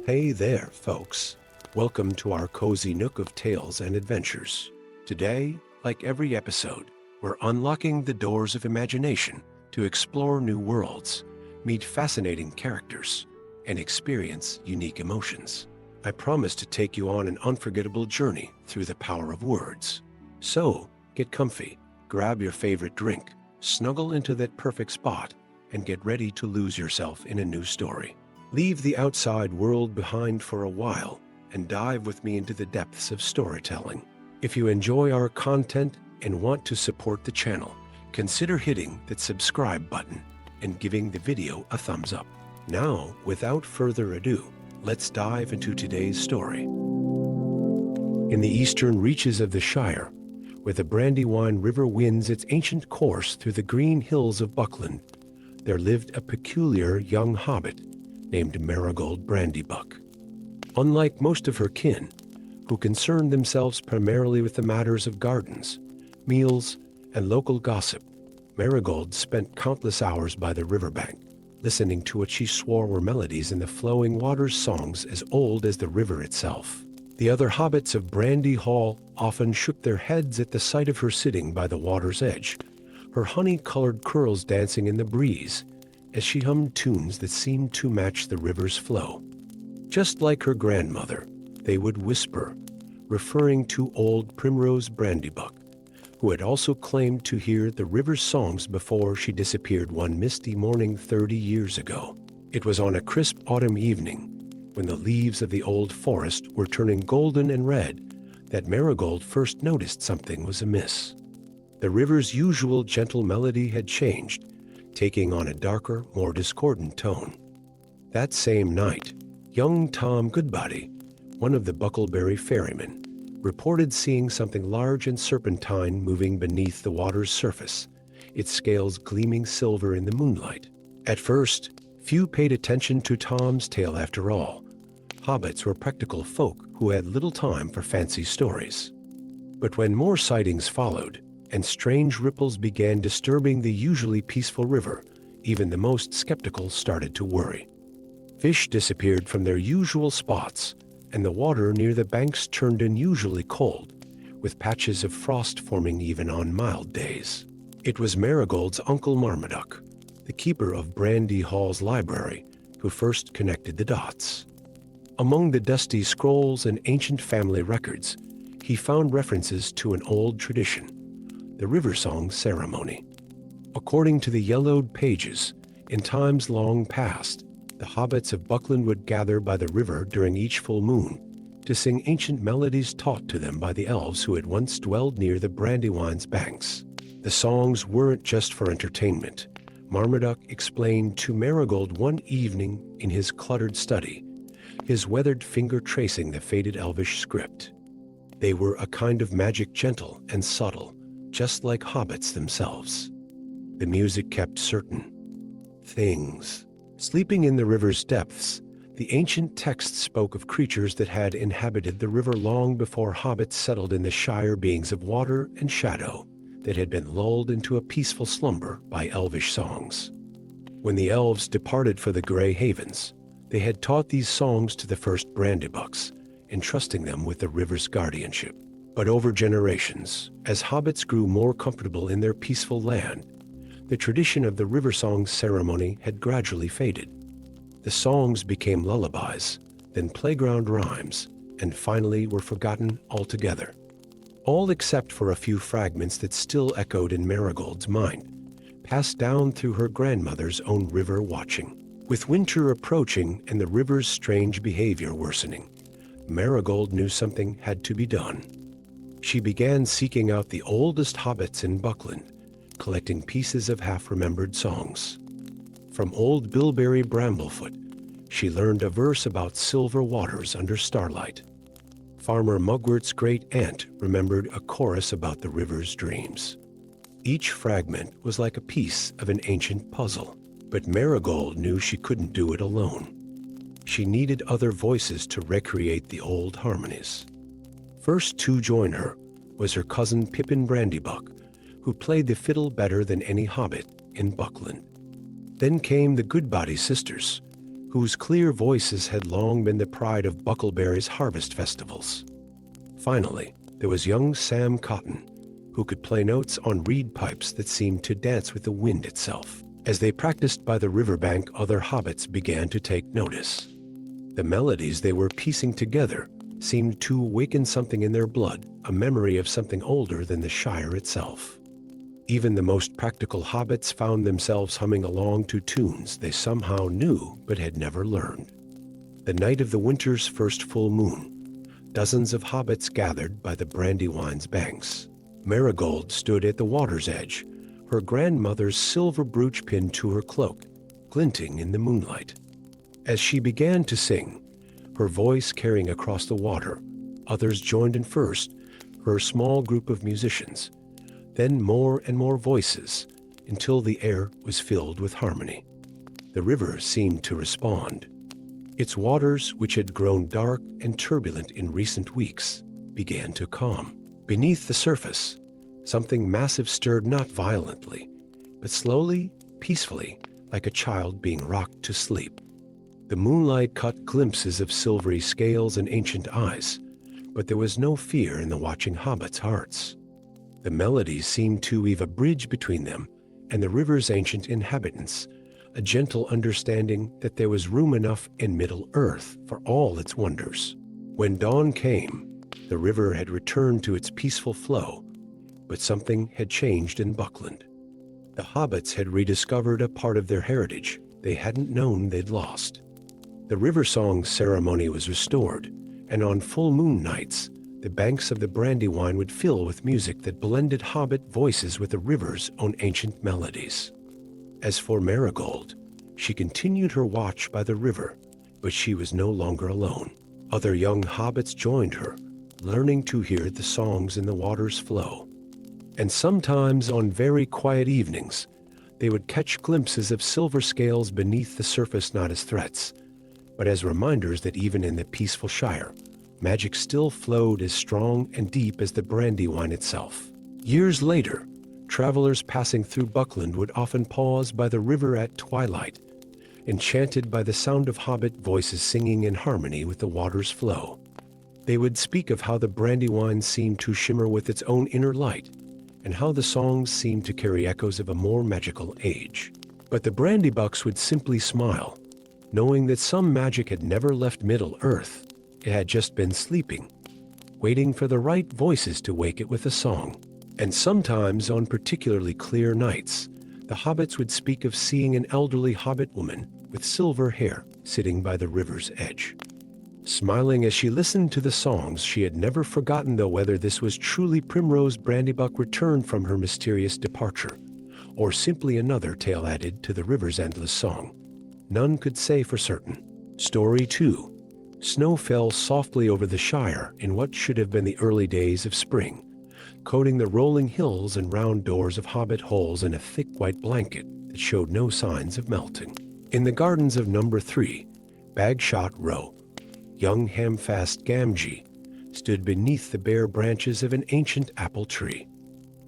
Hey there, folks. Welcome to our cozy nook of tales and adventures. Today, like every episode, we're unlocking the doors of imagination to explore new worlds, meet fascinating characters, and experience unique emotions. I promise to take you on an unforgettable journey through the power of words. So, get comfy, grab your favorite drink, snuggle into that perfect spot, and get ready to lose yourself in a new story. Leave the outside world behind for a while and dive with me into the depths of storytelling. If you enjoy our content and want to support the channel, consider hitting that subscribe button and giving the video a thumbs up. Now, without further ado, let's dive into today's story. In the eastern reaches of the Shire, where the Brandywine River winds its ancient course through the green hills of Buckland, there lived a peculiar young hobbit named Marigold Brandybuck. Unlike most of her kin, who concerned themselves primarily with the matters of gardens, meals, and local gossip, Marigold spent countless hours by the riverbank, listening to what she swore were melodies in the flowing water's songs as old as the river itself. The other hobbits of Brandy Hall often shook their heads at the sight of her sitting by the water's edge, her honey-colored curls dancing in the breeze, as she hummed tunes that seemed to match the river's flow. Just like her grandmother, they would whisper, referring to old Primrose Brandybuck, who had also claimed to hear the river's songs before she disappeared one misty morning 30 years ago. It was on a crisp autumn evening, when the leaves of the old forest were turning golden and red, that Marigold first noticed something was amiss. The river's usual gentle melody had changed, taking on a darker, more discordant tone. That same night, young Tom Goodbody, one of the Buckleberry ferrymen, reported seeing something large and serpentine moving beneath the water's surface, its scales gleaming silver in the moonlight. At first, few paid attention to Tom's tale after all. Hobbits were practical folk who had little time for fancy stories. But when more sightings followed, and strange ripples began disturbing the usually peaceful river, even the most skeptical started to worry. Fish disappeared from their usual spots, and the water near the banks turned unusually cold, with patches of frost forming even on mild days. It was Marigold's Uncle Marmaduke, the keeper of Brandy Hall's library, who first connected the dots. Among the dusty scrolls and ancient family records, he found references to an old tradition, the River Song ceremony. According to the yellowed pages, in times long past, the hobbits of Buckland would gather by the river during each full moon to sing ancient melodies taught to them by the elves who had once dwelled near the Brandywine's banks. The songs weren't just for entertainment. Marmaduke explained to Marigold one evening in his cluttered study, his weathered finger tracing the faded elvish script. They were a kind of magic, gentle and subtle, just like hobbits themselves. The music kept certain things. Sleeping in the river's depths, the ancient texts spoke of creatures that had inhabited the river long before hobbits settled in the Shire, beings of water and shadow that had been lulled into a peaceful slumber by elvish songs. When the elves departed for the Grey Havens, they had taught these songs to the first Brandybucks, entrusting them with the river's guardianship. But over generations, as hobbits grew more comfortable in their peaceful land, the tradition of the River Song ceremony had gradually faded. The songs became lullabies, then playground rhymes, and finally were forgotten altogether. All except for a few fragments that still echoed in Marigold's mind, passed down through her grandmother's own river watching. With winter approaching and the river's strange behavior worsening, Marigold knew something had to be done. She began seeking out the oldest hobbits in Buckland, collecting pieces of half-remembered songs. From old Bilberry Bramblefoot, she learned a verse about silver waters under starlight. Farmer Mugwort's great-aunt remembered a chorus about the river's dreams. Each fragment was like a piece of an ancient puzzle, but Marigold knew she couldn't do it alone. She needed other voices to recreate the old harmonies. First to join her was her cousin Pippin Brandybuck, who played the fiddle better than any hobbit in Buckland. Then came the Goodbody sisters, whose clear voices had long been the pride of Buckleberry's harvest festivals. Finally, there was young Sam Cotton, who could play notes on reed pipes that seemed to dance with the wind itself. As they practiced by the riverbank, other hobbits began to take notice. The melodies they were piecing together seemed to awaken something in their blood, a memory of something older than the Shire itself. Even the most practical hobbits found themselves humming along to tunes they somehow knew but had never learned. The night of the winter's first full moon, dozens of hobbits gathered by the Brandywine's banks. Marigold stood at the water's edge, her grandmother's silver brooch pinned to her cloak, glinting in the moonlight. As she began to sing, her voice carrying across the water, others joined in first, her small group of musicians, then more and more voices, until the air was filled with harmony. The river seemed to respond. Its waters, which had grown dark and turbulent in recent weeks, began to calm. Beneath the surface, something massive stirred not violently, but slowly, peacefully, like a child being rocked to sleep. The moonlight caught glimpses of silvery scales and ancient eyes, but there was no fear in the watching hobbits' hearts. The melodies seemed to weave a bridge between them and the river's ancient inhabitants, a gentle understanding that there was room enough in Middle-earth for all its wonders. When dawn came, the river had returned to its peaceful flow, but something had changed in Buckland. The hobbits had rediscovered a part of their heritage they hadn't known they'd lost. The river song ceremony was restored, and on full moon nights, the banks of the Brandywine would fill with music that blended hobbit voices with the river's own ancient melodies. As for Marigold, she continued her watch by the river, but she was no longer alone. Other young hobbits joined her, learning to hear the songs in the water's flow. And sometimes on very quiet evenings, they would catch glimpses of silver scales beneath the surface, not as threats, but as reminders that even in the peaceful Shire, magic still flowed as strong and deep as the Brandywine itself. Years later, travelers passing through Buckland would often pause by the river at twilight, enchanted by the sound of hobbit voices singing in harmony with the water's flow. They would speak of how the Brandywine seemed to shimmer with its own inner light, and how the songs seemed to carry echoes of a more magical age. But the Brandybucks would simply smile, knowing that some magic had never left Middle-earth. It had just been sleeping, waiting for the right voices to wake it with a song. And sometimes, on particularly clear nights, the hobbits would speak of seeing an elderly hobbit woman with silver hair sitting by the river's edge. Smiling as she listened to the songs, she had never forgotten, though, whether this was truly Primrose Brandybuck returned from her mysterious departure, or simply another tale added to the river's endless song. None could say for certain. Story 2. Snow fell softly over the Shire in what should have been the early days of spring, coating the rolling hills and round doors of hobbit holes in a thick white blanket that showed no signs of melting. In the gardens of Number 3, Bagshot Row, young Hamfast Gamgee stood beneath the bare branches of an ancient apple tree,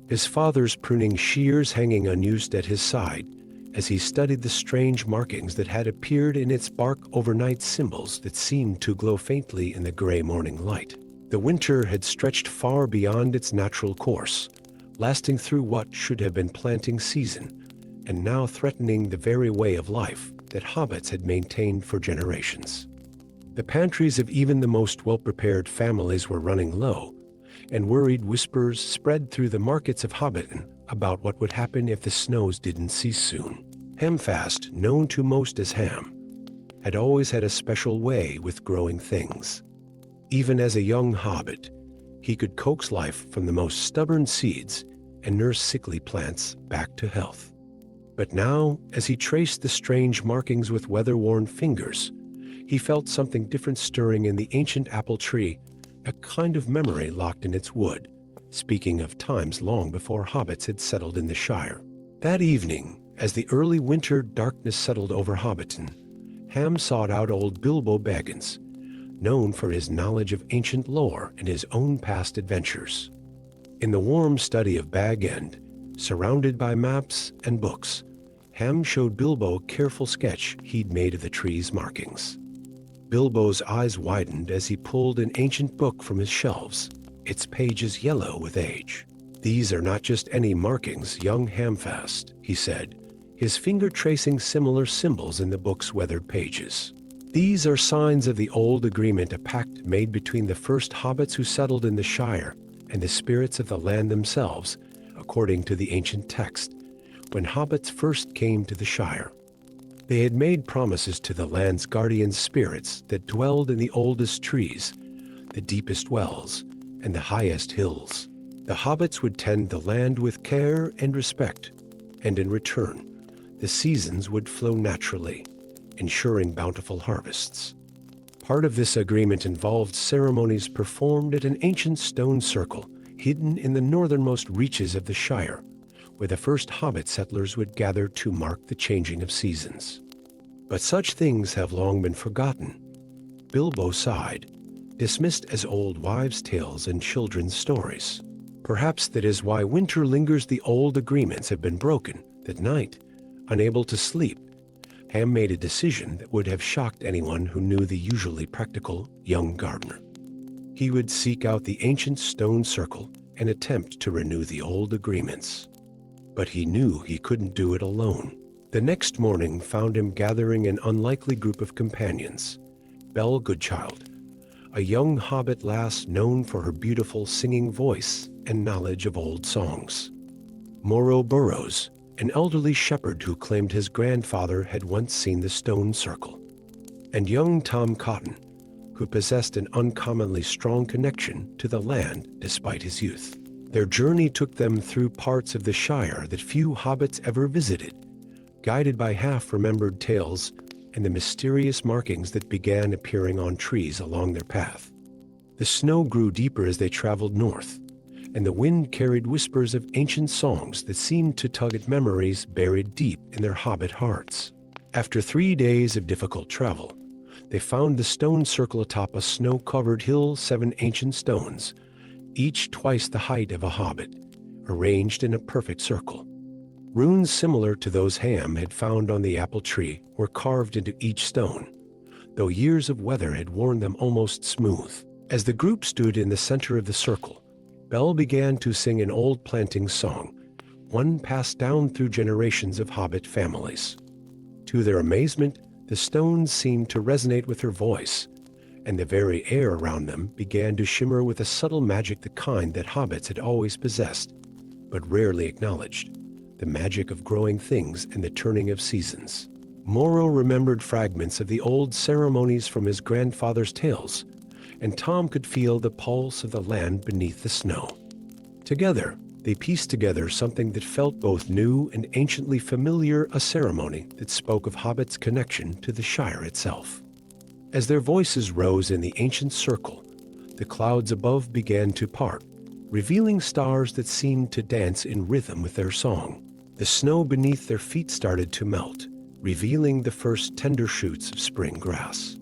his father's pruning shears hanging unused at his side as he studied the strange markings that had appeared in its bark overnight, symbols that seemed to glow faintly in the gray morning light. The winter had stretched far beyond its natural course, lasting through what should have been planting season, and now threatening the very way of life that hobbits had maintained for generations. The pantries of even the most well-prepared families were running low, and worried whispers spread through the markets of Hobbiton about what would happen if the snows didn't cease soon. Hamfast, known to most as Ham, had always had a special way with growing things. Even as a young hobbit, he could coax life from the most stubborn seeds and nurse sickly plants back to health. But now, as he traced the strange markings with weather-worn fingers, he felt something different stirring in the ancient apple tree, a kind of memory locked in its wood, speaking of times long before hobbits had settled in the Shire. That evening, as the early winter darkness settled over Hobbiton, Ham sought out old Bilbo Baggins, known for his knowledge of ancient lore and his own past adventures. In the warm study of Bag End, surrounded by maps and books, Ham showed Bilbo a careful sketch he'd made of the tree's markings. Bilbo's eyes widened as he pulled an ancient book from his shelves, its pages yellow with age. "These are not just any markings, young Hamfast," he said, his finger tracing similar symbols in the book's weathered pages. "These are signs of the old agreement, a pact made between the first hobbits who settled in the Shire and the spirits of the land themselves, according to the ancient text, when hobbits first came to the Shire. They had made promises to the land's guardian spirits that dwelled in the oldest trees, the deepest wells, and the highest hills. The hobbits would tend the land with care and respect, and in return, the seasons would flow naturally, ensuring bountiful harvests. Part of this agreement involved ceremonies performed at an ancient stone circle hidden in the northernmost reaches of the Shire, where the first hobbit settlers would gather to mark the changing of seasons. But such things have long been forgotten." Bilbo sighed, dismissed as old wives' tales and children's stories. "Perhaps that is why winter lingers. The old agreements have been broken." That night, unable to sleep, Ham made a decision that would have shocked anyone who knew the usually practical young gardener. He would seek out the ancient stone circle and attempt to renew the old agreements. But he knew he couldn't do it alone. The next morning found him gathering an unlikely group of companions. Belle Goodchild, a young hobbit lass known for her beautiful singing voice and knowledge of old songs. Morro Burrows, an elderly shepherd who claimed his grandfather had once seen the stone circle. And young Tom Cotton, who possessed an uncommonly strong connection to the land despite his youth. Their journey took them through parts of the Shire that few hobbits ever visited, guided by half-remembered tales and the mysterious markings that began appearing on trees along their path. The snow grew deeper as they traveled north, and the wind carried whispers of ancient songs that seemed to tug at memories buried deep in their hobbit hearts. After 3 days of difficult travel, they found the stone circle atop a snow-covered hill, 7 ancient stones, each twice the height of a hobbit, arranged in a perfect circle. Runes similar to those Ham had found on the apple tree were carved into each stone, though years of weather had worn them almost smooth. As the group stood in the center of the circle, Belle began to sing an old planting song, one passed down through generations of hobbit families. To their amazement, the stones seemed to resonate with her voice, and the very air around them began to shimmer with a subtle magic, the kind that hobbits had always possessed, but rarely acknowledged, the magic of growing things and the turning of seasons. Morro remembered fragments of the old ceremonies from his grandfather's tales, and Tom could feel the pulse of the land beneath the snow. Together, they pieced together something that felt both new and anciently familiar, a ceremony that spoke of hobbits' connection to the Shire itself. As their voices rose in the ancient circle, the clouds above began to part, revealing stars that seemed to dance in rhythm with their song. The snow beneath their feet started to melt, revealing the first tender shoots of spring grass.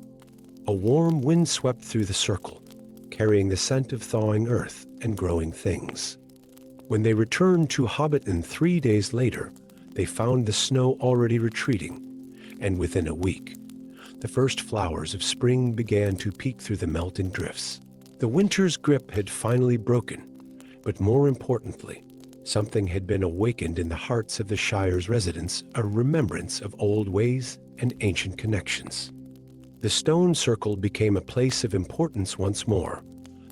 A warm wind swept through the circle, carrying the scent of thawing earth and growing things. When they returned to Hobbiton 3 days later, they found the snow already retreating, and within a week, the first flowers of spring began to peek through the melting drifts. The winter's grip had finally broken, but more importantly, something had been awakened in the hearts of the Shire's residents, a remembrance of old ways and ancient connections. The stone circle became a place of importance once more,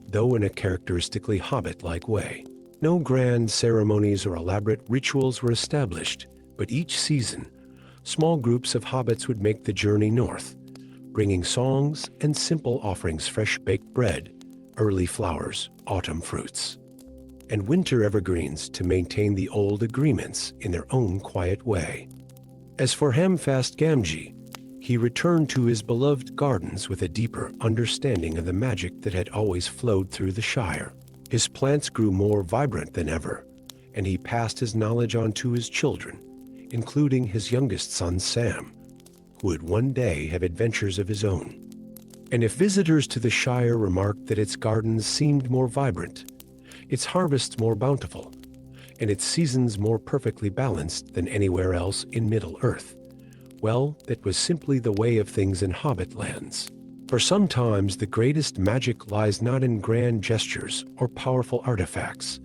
though in a characteristically hobbit-like way. No grand ceremonies or elaborate rituals were established, but each season, small groups of hobbits would make the journey north, bringing songs and simple offerings: fresh baked bread, early flowers, autumn fruits, and winter evergreens to maintain the old agreements in their own quiet way. As for Hamfast Gamgee, he returned to his beloved gardens with a deeper understanding of the magic that had always flowed through the Shire. His plants grew more vibrant than ever, and he passed his knowledge on to his children, including his youngest son Sam, who would one day have adventures of his own. And if visitors to the Shire remarked that its gardens seemed more vibrant, its harvests more bountiful, and its seasons more perfectly balanced than anywhere else in Middle-earth. Well, that was simply the way of things in Hobbit lands. For sometimes the greatest magic lies not in grand gestures or powerful artifacts,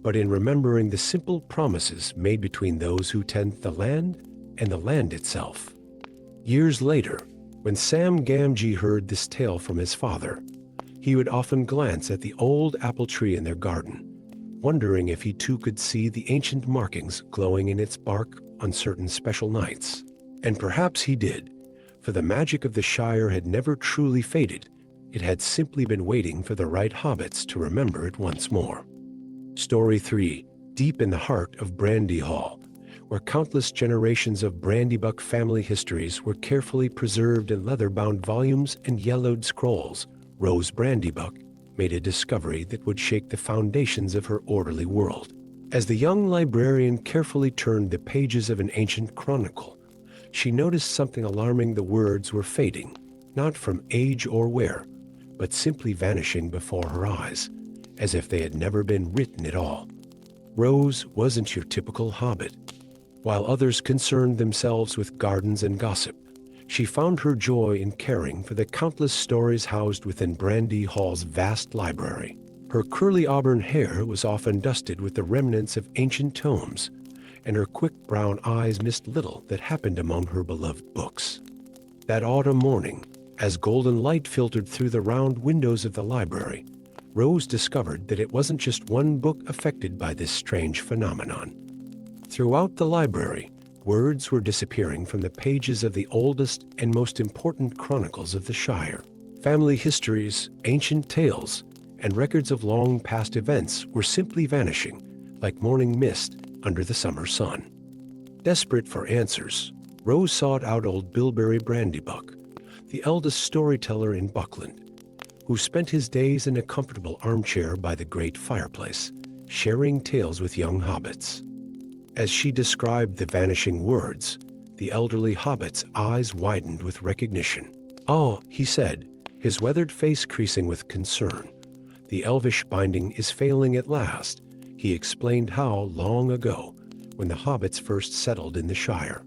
but in remembering the simple promises made between those who tend the land and the land itself. Years later, when Sam Gamgee heard this tale from his father, he would often glance at the old apple tree in their garden, wondering if he too could see the ancient markings glowing in its bark on certain special nights. And perhaps he did, for the magic of the Shire had never truly faded. It had simply been waiting for the right hobbits to remember it once more. Story 3, deep in the heart of Brandy Hall, where countless generations of Brandybuck family histories were carefully preserved in leather-bound volumes and yellowed scrolls, Rose Brandybuck made a discovery that would shake the foundations of her orderly world. As the young librarian carefully turned the pages of an ancient chronicle, she noticed something alarming. The words were fading, not from age or wear, but simply vanishing before her eyes, as if they had never been written at all. Rose wasn't your typical hobbit. While others concerned themselves with gardens and gossip, she found her joy in caring for the countless stories housed within Brandy Hall's vast library. Her curly auburn hair was often dusted with the remnants of ancient tomes, and her quick brown eyes missed little that happened among her beloved books. That autumn morning, as golden light filtered through the round windows of the library, Rose discovered that it wasn't just one book affected by this strange phenomenon. Throughout the library, words were disappearing from the pages of the oldest and most important chronicles of the Shire. Family histories, ancient tales, and records of long past events were simply vanishing, like morning mist under the summer sun. Desperate for answers, Rose sought out old Bilberry Brandybuck, the eldest storyteller in Buckland, who spent his days in a comfortable armchair by the great fireplace, sharing tales with young hobbits. As she described the vanishing words, the elderly hobbit's eyes widened with recognition. "Oh," he said, his weathered face creasing with concern. "The elvish binding is failing at last." He explained how, long ago, when the hobbits first settled in the Shire,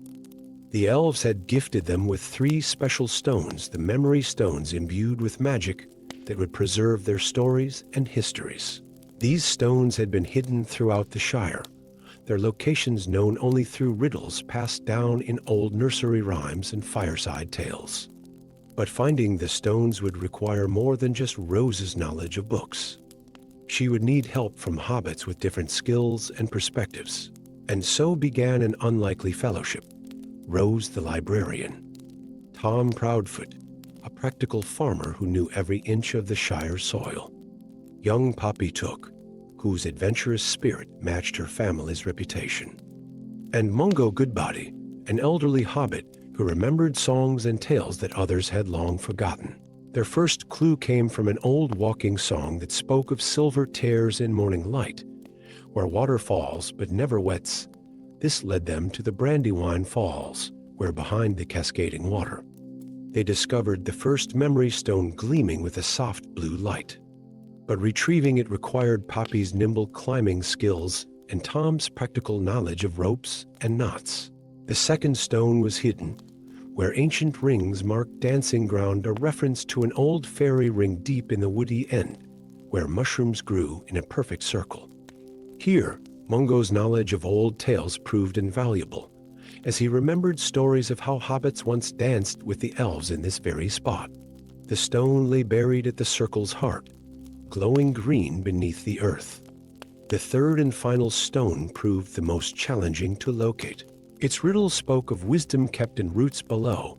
the elves had gifted them with 3 special stones, the memory stones imbued with magic that would preserve their stories and histories. These stones had been hidden throughout the Shire, their locations known only through riddles passed down in old nursery rhymes and fireside tales. But finding the stones would require more than just Rose's knowledge of books. She would need help from hobbits with different skills and perspectives. And so began an unlikely fellowship. Rose the librarian, Tom Proudfoot, a practical farmer who knew every inch of the Shire soil, young Poppy Took, whose adventurous spirit matched her family's reputation, and Mungo Goodbody, an elderly hobbit who remembered songs and tales that others had long forgotten. Their first clue came from an old walking song that spoke of silver tears in morning light, where water falls but never wets. This led them to the Brandywine Falls, where behind the cascading water, they discovered the first memory stone gleaming with a soft blue light. But retrieving it required Poppy's nimble climbing skills and Tom's practical knowledge of ropes and knots. The second stone was hidden, where ancient rings marked dancing ground, a reference to an old fairy ring deep in the woody end, where mushrooms grew in a perfect circle. Here, Mungo's knowledge of old tales proved invaluable, as he remembered stories of how hobbits once danced with the elves in this very spot. The stone lay buried at the circle's heart, glowing green beneath the earth. The third and final stone proved the most challenging to locate. Its riddle spoke of wisdom kept in roots below,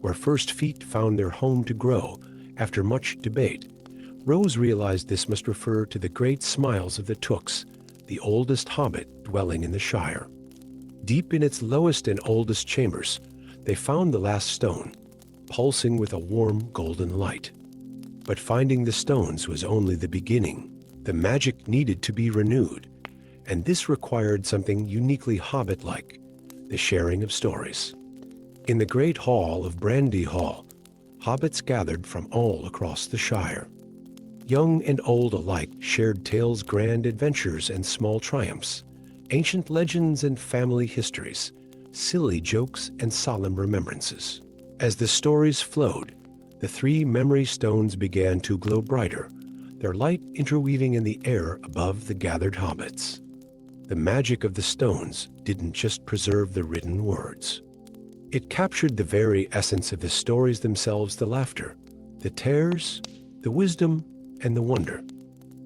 where first feet found their home to grow. After much debate, Rose realized this must refer to the great smiles of the Tooks, the oldest hobbit dwelling in the Shire. Deep in its lowest and oldest chambers, they found the last stone, pulsing with a warm golden light. But finding the stones was only the beginning. The magic needed to be renewed, and this required something uniquely hobbit-like, the sharing of stories. In the great hall of Brandy Hall, hobbits gathered from all across the Shire. Young and old alike shared tales, grand adventures, and small triumphs, ancient legends and family histories, silly jokes and solemn remembrances. As the stories flowed, the 3 memory stones began to glow brighter, their light interweaving in the air above the gathered hobbits. The magic of the stones didn't just preserve the written words. It captured the very essence of the stories themselves, the laughter, the tears, the wisdom, and the wonder.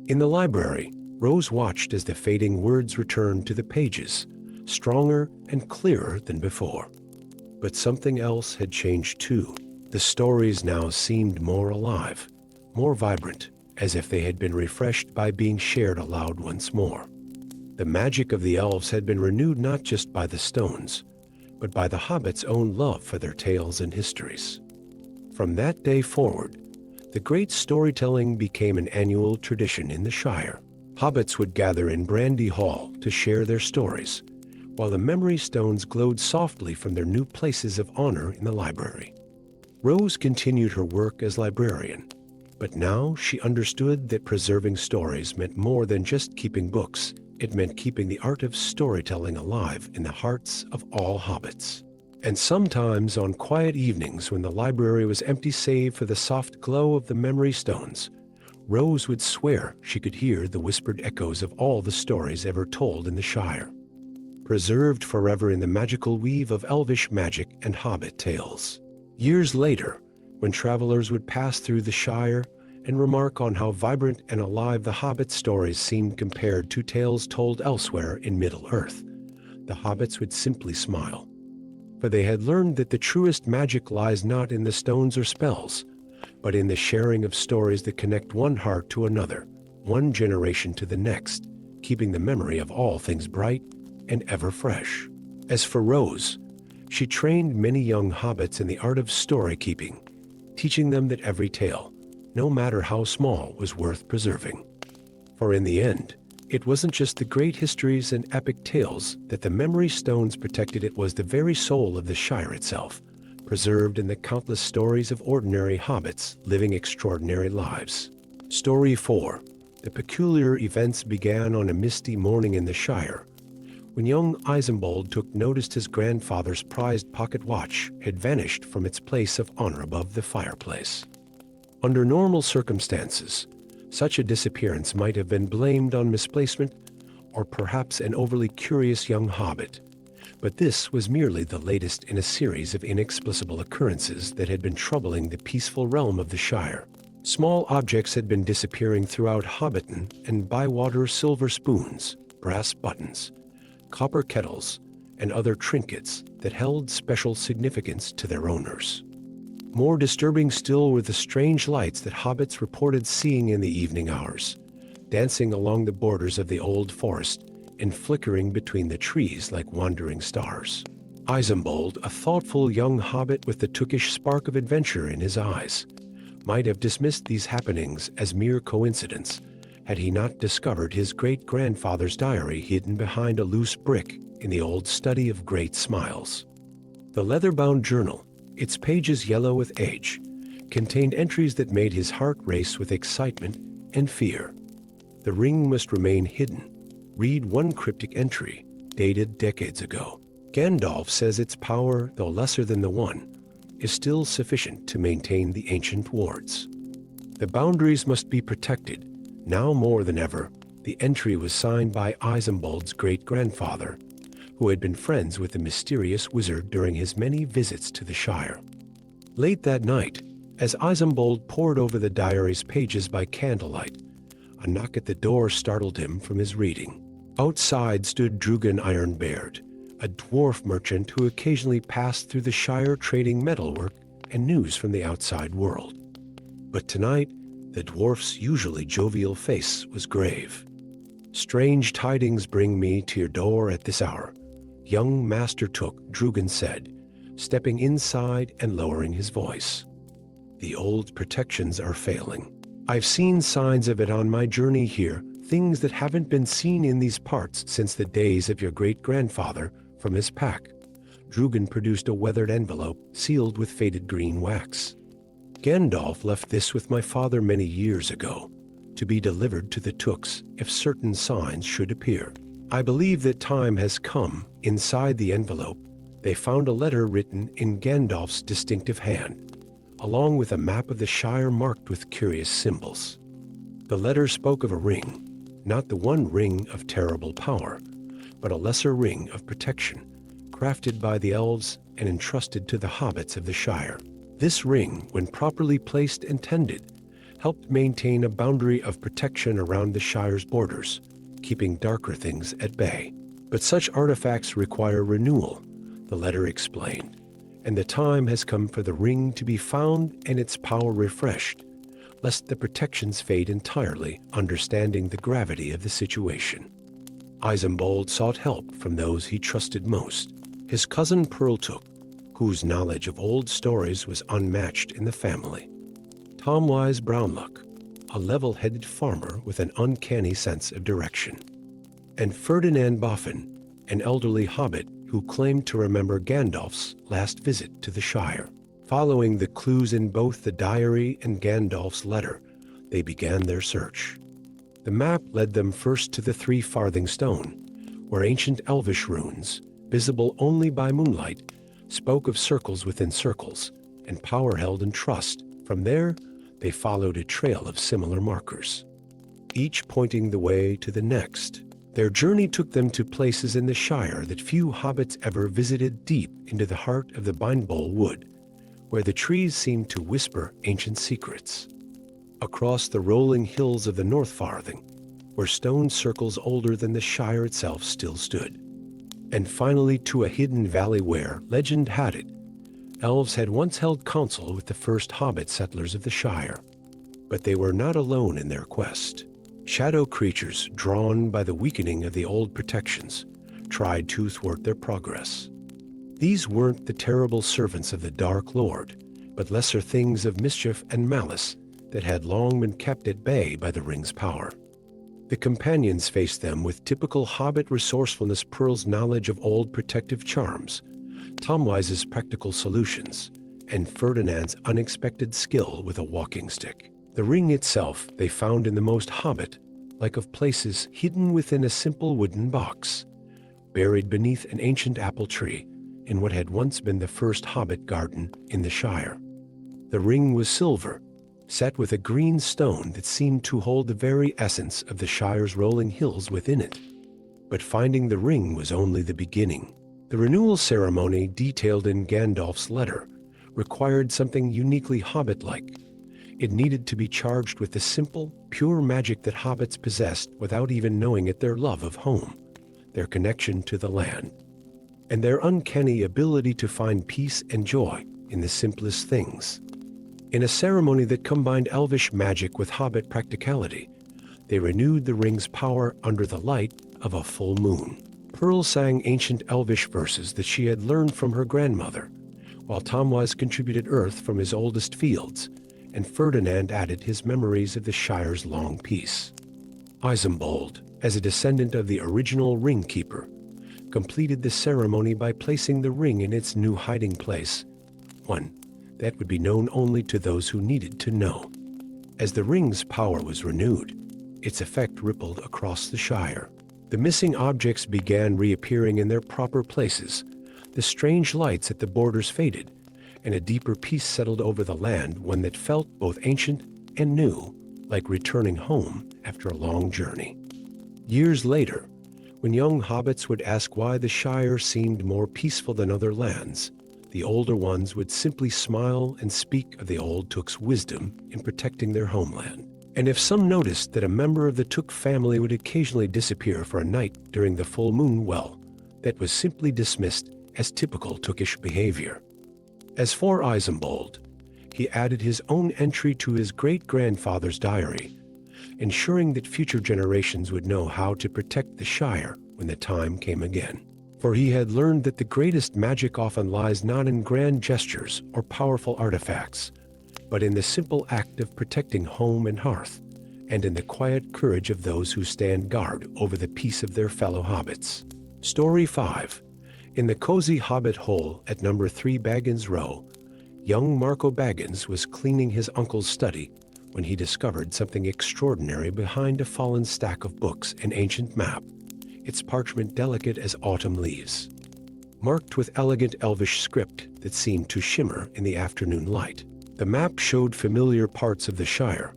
In the library, Rose watched as the fading words returned to the pages, stronger and clearer than before. But something else had changed too. The stories now seemed more alive, more vibrant, as if they had been refreshed by being shared aloud once more. The magic of the elves had been renewed not just by the stones, but by the hobbits' own love for their tales and histories. From that day forward, the great storytelling became an annual tradition in the Shire. Hobbits would gather in Brandy Hall to share their stories, while the memory stones glowed softly from their new places of honor in the library. Rose continued her work as librarian, but now she understood that preserving stories meant more than just keeping books. It meant keeping the art of storytelling alive in the hearts of all hobbits. And sometimes on quiet evenings when the library was empty save for the soft glow of the memory stones, Rose would swear she could hear the whispered echoes of all the stories ever told in the Shire, preserved forever in the magical weave of elvish magic and hobbit tales. Years later, when travelers would pass through the Shire and remark on how vibrant and alive the hobbit stories seemed compared to tales told elsewhere in Middle-earth, the hobbits would simply smile. For they had learned that the truest magic lies not in the stones or spells, but in the sharing of stories that connect one heart to another, one generation to the next, keeping the memory of all things bright and ever fresh. As for Rose, she trained many young hobbits in the art of story-keeping, teaching them that every tale, no matter how small, was worth preserving. For in the end, it wasn't just the great histories and epic tales that the memory stones protected. It was the very soul of the Shire itself, preserved in the countless stories of ordinary hobbits living extraordinary lives. Story 4. The peculiar events began on a misty morning in the Shire, when young Isembold took notice his grandfather's prized pocket watch had vanished from its place of honor above the fireplace. Under normal circumstances, such a disappearance might have been blamed on misplacement or perhaps an overly curious young hobbit. But this was merely the latest in a series of inexplicable occurrences that had been troubling the peaceful realm of the Shire. Small objects had been disappearing throughout Hobbiton, and Bywater silver spoons, brass buttons, copper kettles, and other trinkets that held special significance to their owners. More disturbing still were the strange lights that hobbits reported seeing in the evening hours, dancing along the borders of the old forest and flickering between the trees like wandering stars. Isembold, a thoughtful young hobbit with the tookish spark of adventure in his eyes, might have dismissed these happenings as mere coincidence had he not discovered his great-grandfather's diary hidden behind a loose brick in the old study of Great Smiles. The leather-bound journal, its pages yellow with age, contained entries that made his heart race with excitement and fear. The ring must remain hidden. Read one cryptic entry, dated decades ago. Gandalf says its power, though lesser than the one, is still sufficient to maintain the ancient wards. The boundaries must be protected. Now more than ever, the entry was signed by Isembold's great-grandfather, who had been friends with the mysterious wizard during his many visits to the Shire. Late that night, as Isembold pored over the diary's pages by candlelight, a knock at the door startled him from his reading. Outside stood Drugan Ironbeard, a dwarf merchant who occasionally passed through the Shire trading metalwork and news from the outside world. But tonight, the dwarf's usually jovial face was grave. "Strange tidings bring me to your door at this hour, young Master Took," Drugan said, stepping inside and lowering his voice. "The old protections are failing. I've seen signs of it on my journey here, things that haven't been seen in these parts since the days of your great-grandfather from his pact." Drugan produced a weathered envelope sealed with faded green wax. "Gandalf left this with my father many years ago, to be delivered to the Tooks if certain signs should appear. I believe that time has come. Inside the envelope, they found a letter written in Gandalf's distinctive hand, along with a map of the Shire marked with curious symbols. The letter spoke of a ring, not the one ring of terrible power, but a lesser ring of protection, crafted by the elves and entrusted to the hobbits of the Shire. This ring, when properly placed and tended, helped maintain a boundary of protection around the Shire's borders, keeping darker things at bay. But such artifacts require renewal, the letter explained, and the time has come for the ring to be found and its power refreshed, lest the protections fade entirely, understanding the gravity of the situation. Isambard sought help from those he trusted most. His cousin Perltook, whose knowledge of old stories was unmatched in the family. Tomwise Brownlock, a level-headed farmer with an uncanny sense of direction. And Ferdinand Boffin, an elderly hobbit who claimed to remember Gandalf's last visit to the Shire. Following the clues in both the diary and Gandalf's letter, they began their search. The map led them first to the Three Farthing Stone, where ancient elvish runes, visible only by moonlight, spoke of circles within circles, and power held in trust. From there, they followed a trail of similar markers, each pointing the way to the next. Their journey took them to places in the Shire that few hobbits ever visited, deep into the heart of the Bindbole Wood, where the trees seemed to whisper ancient secrets. Across the rolling hills of the North Farthing, where stone circles older than the Shire itself still stood. And finally to a hidden valley where, legend had it, elves had once held council with the first hobbit settlers of the Shire. But they were not alone in their quest. Shadow creatures, drawn by the weakening of the old protections, tried to thwart their progress. These weren't the terrible servants of the Dark Lord, but lesser things of mischief and malice that had long been kept at bay by the ring's power. The companions faced them with typical hobbit resourcefulness, Pearl's knowledge of old protective charms, Tomwise's practical solutions, and Ferdinand's unexpected skill with a walking stick. The ring itself they found in the most hobbit-like of places, hidden within a simple wooden box, buried beneath an ancient apple tree in what had once been the first hobbit garden in the Shire. The ring was silver, set with a green stone that seemed to hold the very essence of the Shire's rolling hills within it. But finding the ring was only the beginning. The renewal ceremony detailed in Gandalf's letter required something uniquely hobbit-like. It needed to be charged with the simple, pure magic that hobbits possessed without even knowing it: their love of home, their connection to the land, and their uncanny ability to find peace and joy in the simplest things. In a ceremony that combined elvish magic with hobbit practicality, they renewed the ring's power under the light of a full moon. Pearl sang ancient elvish verses that she had learned from her grandmother, while Tomwise contributed earth from his oldest fields, and Ferdinand added his memories of the Shire's long peace. Isambard, as a descendant of the original ring keeper, completed the ceremony by placing the ring in its new hiding place, one that would be known only to those who needed to know. As the ring's power was renewed, its effect rippled across the Shire. The missing objects began reappearing in their proper places, the strange lights at the borders faded, and a deeper peace settled over the land, one that felt both ancient and new, like returning home after a long journey. Years later, when young hobbits would ask why the Shire seemed more peaceful than other lands, the older ones would simply smile and speak of the old Took's wisdom in protecting their homeland. And if some noticed that a member of the Took family would occasionally disappear for a night during the full moon, well, that was simply dismissed as typical Tookish behavior. As for Isambard, he added his own entry to his great-grandfather's diary, ensuring that future generations would know how to protect the Shire when the time came again. For he had learned that the greatest magic often lies not in grand gestures or powerful artifacts, but in the simple act of protecting home and hearth, and in the quiet courage of those who stand guard over the peace of their fellow hobbits. Story 5. In the cozy hobbit hole at number 3 Baggins Row, young Marco Baggins was cleaning his uncle's study when he discovered something extraordinary behind a fallen stack of books and ancient map. its parchment delicate as autumn leaves, marked with elegant elvish script that seemed to shimmer in the afternoon light. The map showed familiar parts of the Shire,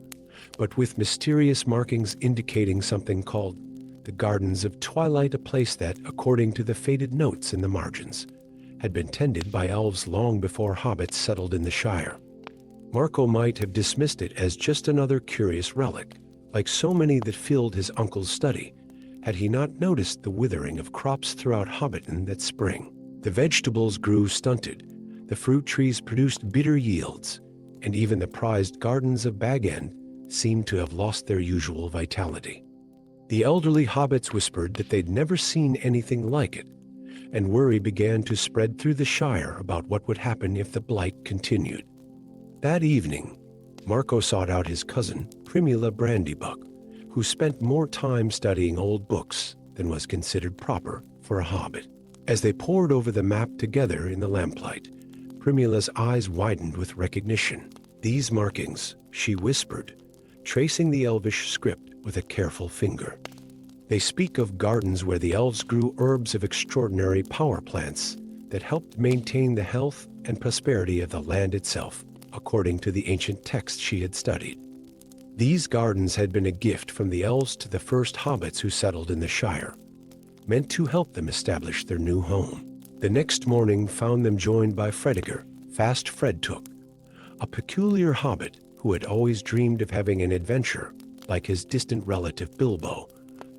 but with mysterious markings indicating something called the Gardens of Twilight, a place that, according to the faded notes in the margins, had been tended by elves long before hobbits settled in the Shire. Marco might have dismissed it as just another curious relic, like so many that filled his uncle's study, had he not noticed the withering of crops throughout Hobbiton that spring. The vegetables grew stunted, the fruit trees produced bitter yields, and even the prized gardens of Bag End seemed to have lost their usual vitality. The elderly hobbits whispered that they'd never seen anything like it, and worry began to spread through the Shire about what would happen if the blight continued. That evening, Marco sought out his cousin, Primula Brandybuck, who spent more time studying old books than was considered proper for a hobbit. As they pored over the map together in the lamplight, Primula's eyes widened with recognition. "These markings," she whispered, tracing the elvish script with a careful finger. "They speak of gardens where the elves grew herbs of extraordinary power plants that helped maintain the health and prosperity of the land itself, according to the ancient text she had studied. These gardens had been a gift from the elves to the first hobbits who settled in the Shire, meant to help them establish their new home." The next morning found them joined by Frediger, Fast Fred Took, a peculiar hobbit who had always dreamed of having an adventure like his distant relative Bilbo,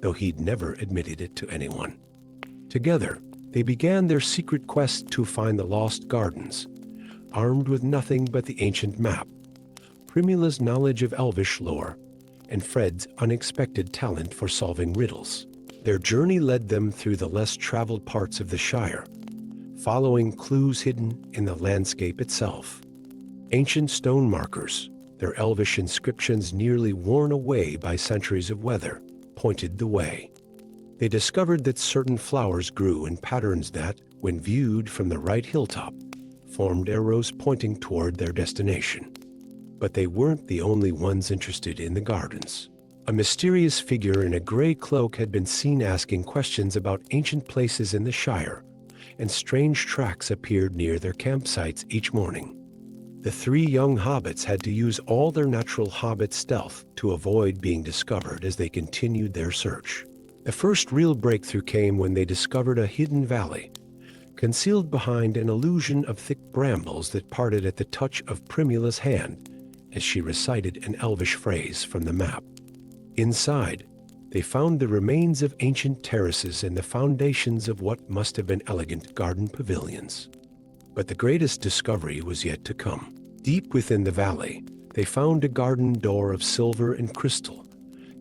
though he'd never admitted it to anyone. Together, they began their secret quest to find the lost gardens, armed with nothing but the ancient map, Primula's knowledge of elvish lore, and Fred's unexpected talent for solving riddles. Their journey led them through the less traveled parts of the Shire, following clues hidden in the landscape itself. Ancient stone markers, their elvish inscriptions nearly worn away by centuries of weather, pointed the way. They discovered that certain flowers grew in patterns that, when viewed from the right hilltop, formed arrows pointing toward their destination. But they weren't the only ones interested in the gardens. A mysterious figure in a gray cloak had been seen asking questions about ancient places in the Shire, and strange tracks appeared near their campsites each morning. The three young hobbits had to use all their natural hobbit stealth to avoid being discovered as they continued their search. The first real breakthrough came when they discovered a hidden valley, concealed behind an illusion of thick brambles that parted at the touch of Primula's hand as she recited an elvish phrase from the map. Inside, they found the remains of ancient terraces and the foundations of what must have been elegant garden pavilions. But the greatest discovery was yet to come. Deep within the valley, they found a garden door of silver and crystal,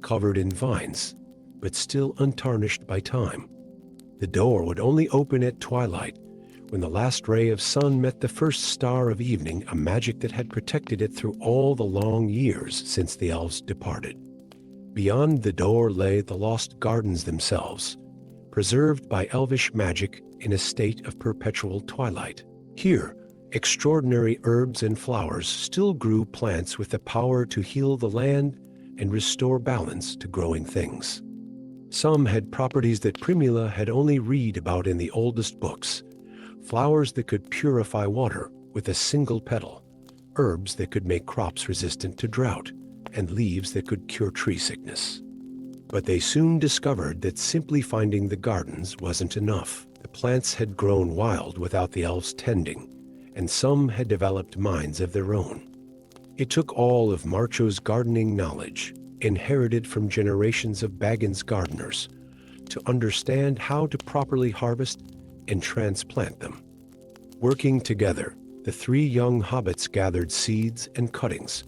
covered in vines, but still untarnished by time. The door would only open at twilight, when the last ray of sun met the first star of evening, a magic that had protected it through all the long years since the elves departed. Beyond the door lay the lost gardens themselves, preserved by elvish magic in a state of perpetual twilight. Here, extraordinary herbs and flowers still grew, plants with the power to heal the land and restore balance to growing things. Some had properties that Primula had only read about in the oldest books, flowers that could purify water with a single petal, herbs that could make crops resistant to drought, and leaves that could cure tree sickness. But they soon discovered that simply finding the gardens wasn't enough. The plants had grown wild without the elves tending, and some had developed minds of their own. It took all of Marcho's gardening knowledge, inherited from generations of Baggins gardeners, to understand how to properly harvest and transplant them. Working together, the three young hobbits gathered seeds and cuttings,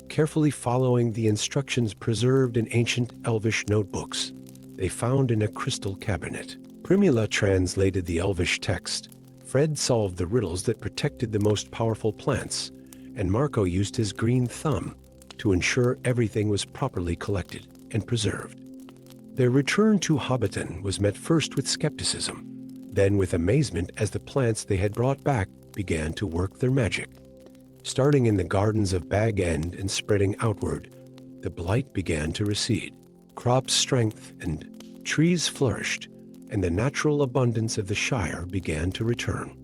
carefully following the instructions preserved in ancient elvish notebooks they found in a crystal cabinet. Primula translated the elvish text, Fred solved the riddles that protected the most powerful plants, and Marco used his green thumb to ensure everything was properly collected and preserved. Their return to Hobbiton was met first with skepticism, then with amazement as the plants they had brought back began to work their magic. Starting in the gardens of Bag End and spreading outward, the blight began to recede. Crops strengthened, Trees flourished, and the natural abundance of the Shire began to return.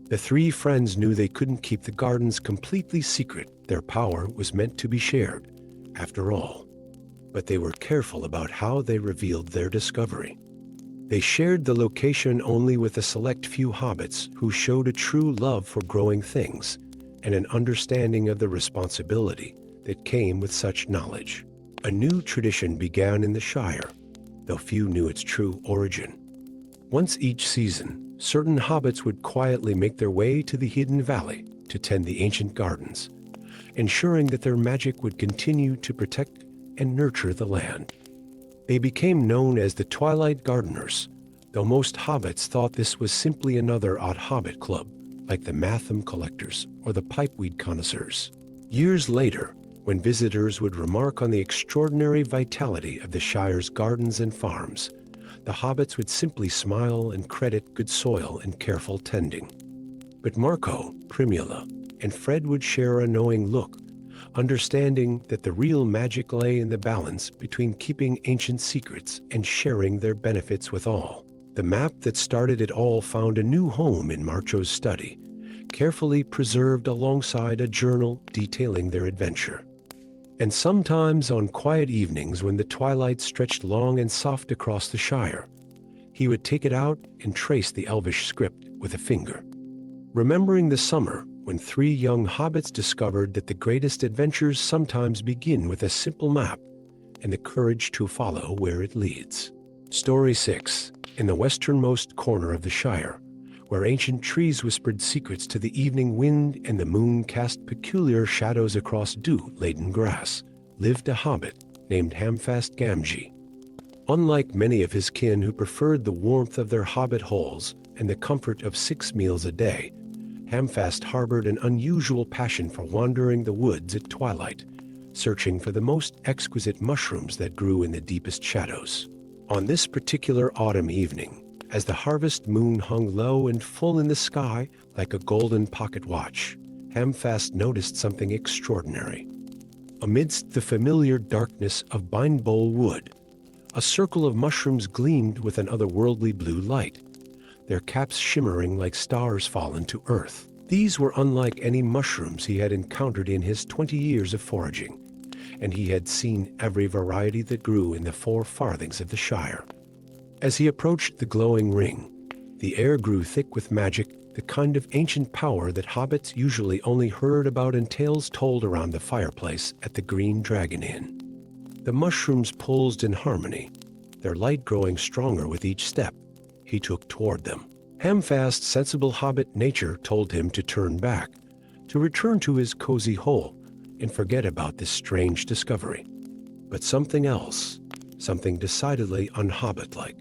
The three friends knew they couldn't keep the gardens completely secret. Their power was meant to be shared, after all. But they were careful about how they revealed their discovery. They shared the location only with a select few hobbits who showed a true love for growing things and an understanding of the responsibility that came with such knowledge. A new tradition began in the Shire, though few knew its true origin. Once each season, certain hobbits would quietly make their way to the hidden valley to tend the ancient gardens, ensuring that their magic would continue to protect and nurture the land. They became known as the Twilight Gardeners, though most hobbits thought this was simply another odd hobbit club, like the Matham Collectors or the Pipeweed Connoisseurs. Years later, when visitors would remark on the extraordinary vitality of the Shire's gardens and farms, the hobbits would simply smile and credit good soil and careful tending. But Marco, Primula, and Fred would share a knowing look, understanding that the real magic lay in the balance between keeping ancient secrets and sharing their benefits with all. The map that started it all found a new home in Marcho's study, carefully preserved alongside a journal detailing their adventure. And sometimes on quiet evenings when the twilight stretched long and soft across the Shire, he would take it out and trace the elvish script with a finger. Remembering the summer when three young hobbits discovered that the greatest adventures sometimes begin with a simple map and the courage to follow where it leads. Story 6. In the westernmost corner of the Shire, where ancient trees whispered secrets to the evening wind and the moon cast peculiar shadows across dew-laden grass, lived a hobbit named Hamfast Gamgee. Unlike many of his kin who preferred the warmth of their hobbit holes and the comfort of 6 meals a day, Hamfast harbored an unusual passion for wandering the woods at twilight, searching for the most exquisite mushrooms that grew in the deepest shadows. On this particular autumn evening, as the harvest moon hung low and full in the sky like a golden pocket watch, Hamfast noticed something extraordinary. Amidst the familiar darkness of Bindbole Wood, a circle of mushrooms gleamed with an otherworldly blue light, their caps shimmering like stars fallen to earth. These were unlike any mushrooms he had encountered in his 20 years of foraging, and he had seen every variety that grew in the 4 farthings of the Shire. As he approached the glowing ring, the air grew thick with magic, the kind of ancient power that hobbits usually only heard about in tales told around the fireplace at the Green Dragon Inn. The mushrooms pulsed in harmony, their light growing stronger with each step he took toward them. Hamfast's sensible hobbit nature told him to turn back, to return to his cozy hole, and forget about this strange discovery. But something else, something decidedly un-hobbit-like,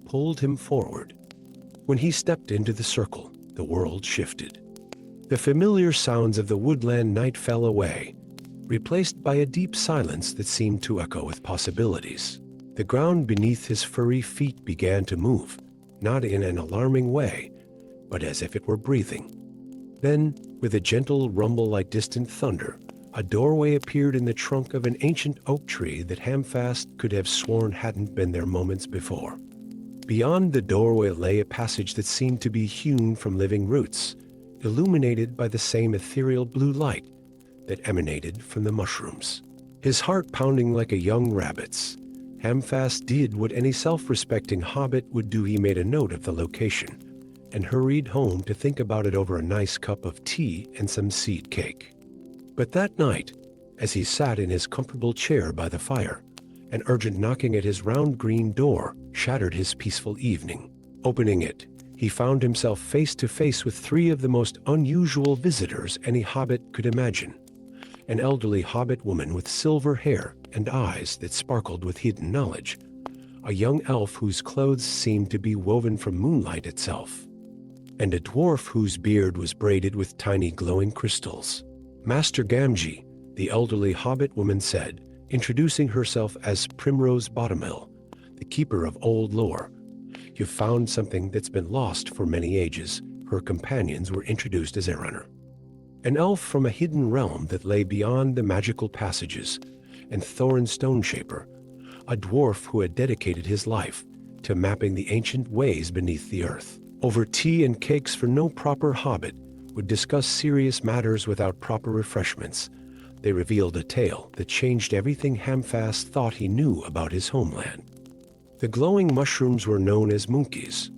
pulled him forward. When he stepped into the circle, the world shifted. The familiar sounds of the woodland night fell away, replaced by a deep silence that seemed to echo with possibilities. The ground beneath his furry feet began to move, not in an alarming way, but as if it were breathing. Then, with a gentle rumble like distant thunder, a doorway appeared in the trunk of an ancient oak tree that Hamfast could have sworn hadn't been there moments before. Beyond the doorway lay a passage that seemed to be hewn from living roots, illuminated by the same ethereal blue light that emanated from the mushrooms. His heart pounding like a young rabbit's, Hamfast did what any self-respecting hobbit would do. He made a note of the location and hurried home to think about it over a nice cup of tea and some seed cake. But that night, as he sat in his comfortable chair by the fire, an urgent knocking at his round green door shattered his peaceful evening. Opening it, he found himself face to face with 3 of the most unusual visitors any hobbit could imagine. An elderly hobbit woman with silver hair and eyes that sparkled with hidden knowledge, a young elf whose clothes seemed to be woven from moonlight itself, and a dwarf whose beard was braided with tiny glowing crystals. Master Gamgee, the elderly hobbit woman said, introducing herself as Primrose Bottomhill, the keeper of old lore. "You've found something that's been lost for many ages," her companions were introduced as Erunner. An elf from a hidden realm that lay beyond the magical passages, and Thorin Stoneshaper, a dwarf who had dedicated his life to mapping the ancient ways beneath the earth. Over tea and cakes, for no proper hobbit would discuss serious matters without proper refreshments, they revealed a tale that changed everything Hamfast thought he knew about his homeland. The glowing mushrooms were known as monkeys,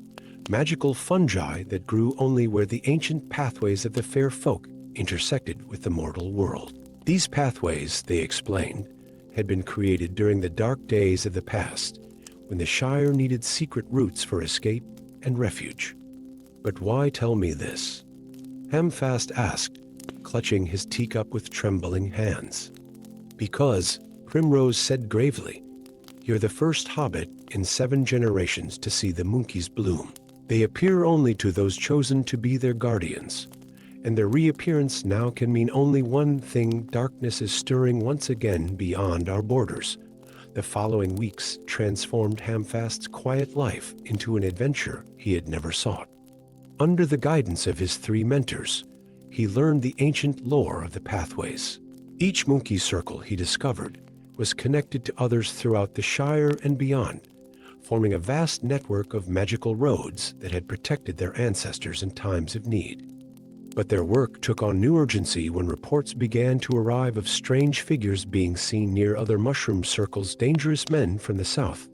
magical fungi that grew only where the ancient pathways of the fair folk intersected with the mortal world. These pathways, they explained, had been created during the dark days of the past, when the Shire needed secret routes for escape and refuge. But why tell me this? Hamfast asked, clutching his teacup with trembling hands. Because, Primrose said gravely, you're the first hobbit in 7 generations to see the monkeys bloom. They appear only to those chosen to be their guardians, and their reappearance now can mean only one thing: darkness is stirring once again beyond our borders. The following weeks transformed Hamfast's quiet life into an adventure he had never sought. Under the guidance of his 3 mentors, he learned the ancient lore of the pathways. Each monkey circle he discovered was connected to others throughout the Shire and beyond, forming a vast network of magical roads that had protected their ancestors in times of need. But their work took on new urgency when reports began to arrive of strange figures being seen near other mushroom circles, dangerous men from the south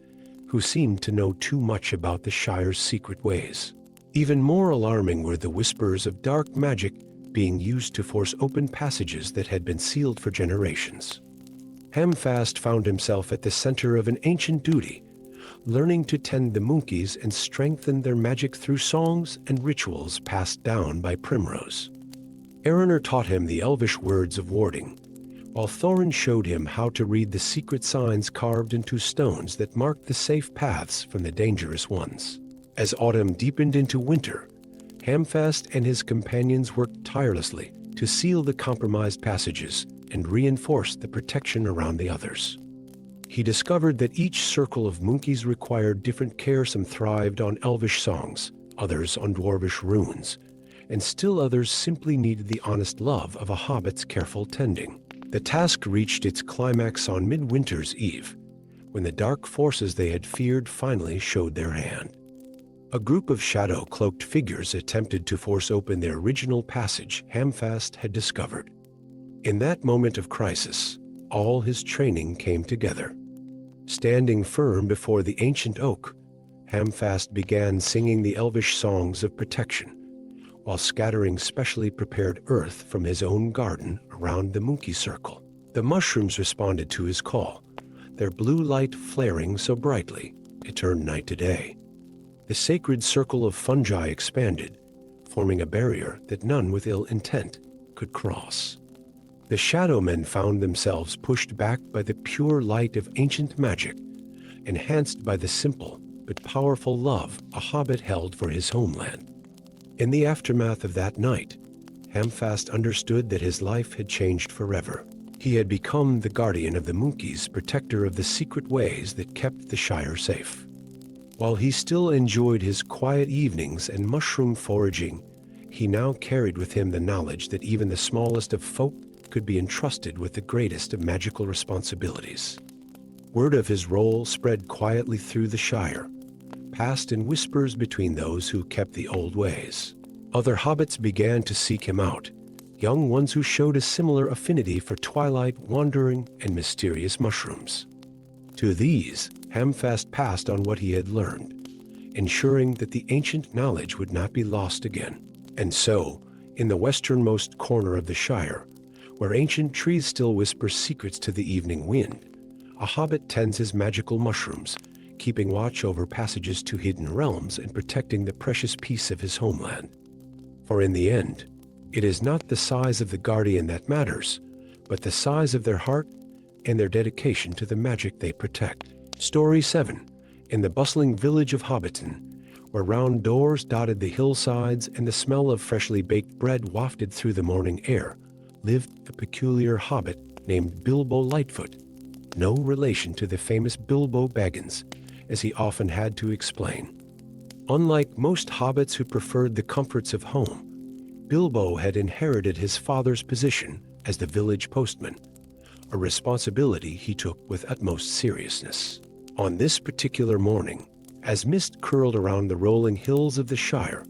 who seemed to know too much about the Shire's secret ways. Even more alarming were the whispers of dark magic being used to force open passages that had been sealed for generations. Hamfast found himself at the center of an ancient duty, learning to tend the monkeys and strengthen their magic through songs and rituals passed down by Primrose. Erener taught him the elvish words of warding, while Thorin showed him how to read the secret signs carved into stones that marked the safe paths from the dangerous ones. As autumn deepened into winter, Hamfast and his companions worked tirelessly to seal the compromised passages and reinforce the protection around the others. He discovered that each circle of monkeys required different care. Some thrived on elvish songs, others on dwarvish runes, and still others simply needed the honest love of a hobbit's careful tending. The task reached its climax on Midwinter's Eve, when the dark forces they had feared finally showed their hand. A group of shadow-cloaked figures attempted to force open the original passage Hamfast had discovered. In that moment of crisis, all his training came together. Standing firm before the ancient oak, Hamfast began singing the elvish songs of protection, while scattering specially prepared earth from his own garden around the monkey circle. The mushrooms responded to his call, their blue light flaring so brightly it turned night to day. The sacred circle of fungi expanded, forming a barrier that none with ill intent could cross. The shadow men found themselves pushed back by the pure light of ancient magic, enhanced by the simple but powerful love a hobbit held for his homeland. In the aftermath of that night, Hamfast understood that his life had changed forever. He had become the guardian of the monkeys, protector of the secret ways that kept the Shire safe. While he still enjoyed his quiet evenings and mushroom foraging, he now carried with him the knowledge that even the smallest of folk could be entrusted with the greatest of magical responsibilities. Word of his role spread quietly through the Shire, passed in whispers between those who kept the old ways. Other hobbits began to seek him out, young ones who showed a similar affinity for twilight, wandering, and mysterious mushrooms. To these, Hamfast passed on what he had learned, ensuring that the ancient knowledge would not be lost again. And so, in the westernmost corner of the Shire, where ancient trees still whisper secrets to the evening wind, a hobbit tends his magical mushrooms, keeping watch over passages to hidden realms and protecting the precious peace of his homeland. For in the end, it is not the size of the guardian that matters, but the size of their heart and their dedication to the magic they protect. Story 7. In the bustling village of Hobbiton, where round doors dotted the hillsides and the smell of freshly baked bread wafted through the morning air, lived a peculiar hobbit named Bilbo Lightfoot, no relation to the famous Bilbo Baggins, as he often had to explain. Unlike most hobbits who preferred the comforts of home, Bilbo had inherited his father's position as the village postman, a responsibility he took with utmost seriousness. On this particular morning, as mist curled around the rolling hills of the Shire,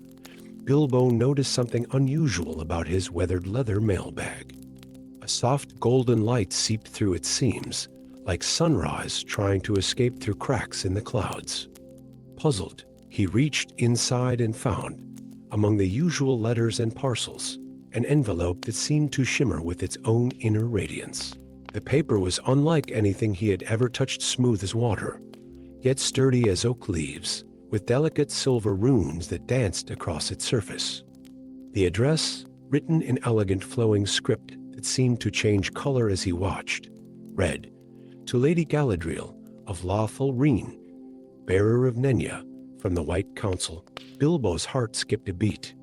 Bilbo noticed something unusual about his weathered leather mailbag. A soft golden light seeped through its seams, like sunrise trying to escape through cracks in the clouds. Puzzled, he reached inside and found, among the usual letters and parcels, an envelope that seemed to shimmer with its own inner radiance. The paper was unlike anything he had ever touched, smooth as water, yet sturdy as oak leaves, with delicate silver runes that danced across its surface. The address, written in elegant flowing script that seemed to change color as he watched, read, "To Lady Galadriel of Lothal, bearer of Nenya, from the White Council." Bilbo's heart skipped a beat.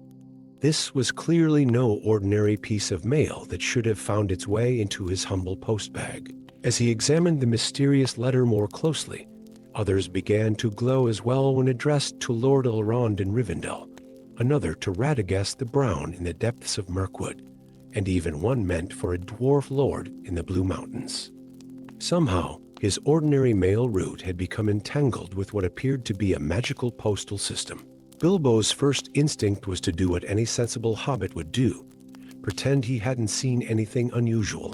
This was clearly no ordinary piece of mail that should have found its way into his humble postbag. As he examined the mysterious letter more closely, others began to glow as well, when addressed to Lord Elrond in Rivendell, another to Radagast the Brown in the depths of Mirkwood, and even one meant for a dwarf lord in the Blue Mountains. Somehow, his ordinary mail route had become entangled with what appeared to be a magical postal system. Bilbo's first instinct was to do what any sensible hobbit would do, pretend he hadn't seen anything unusual,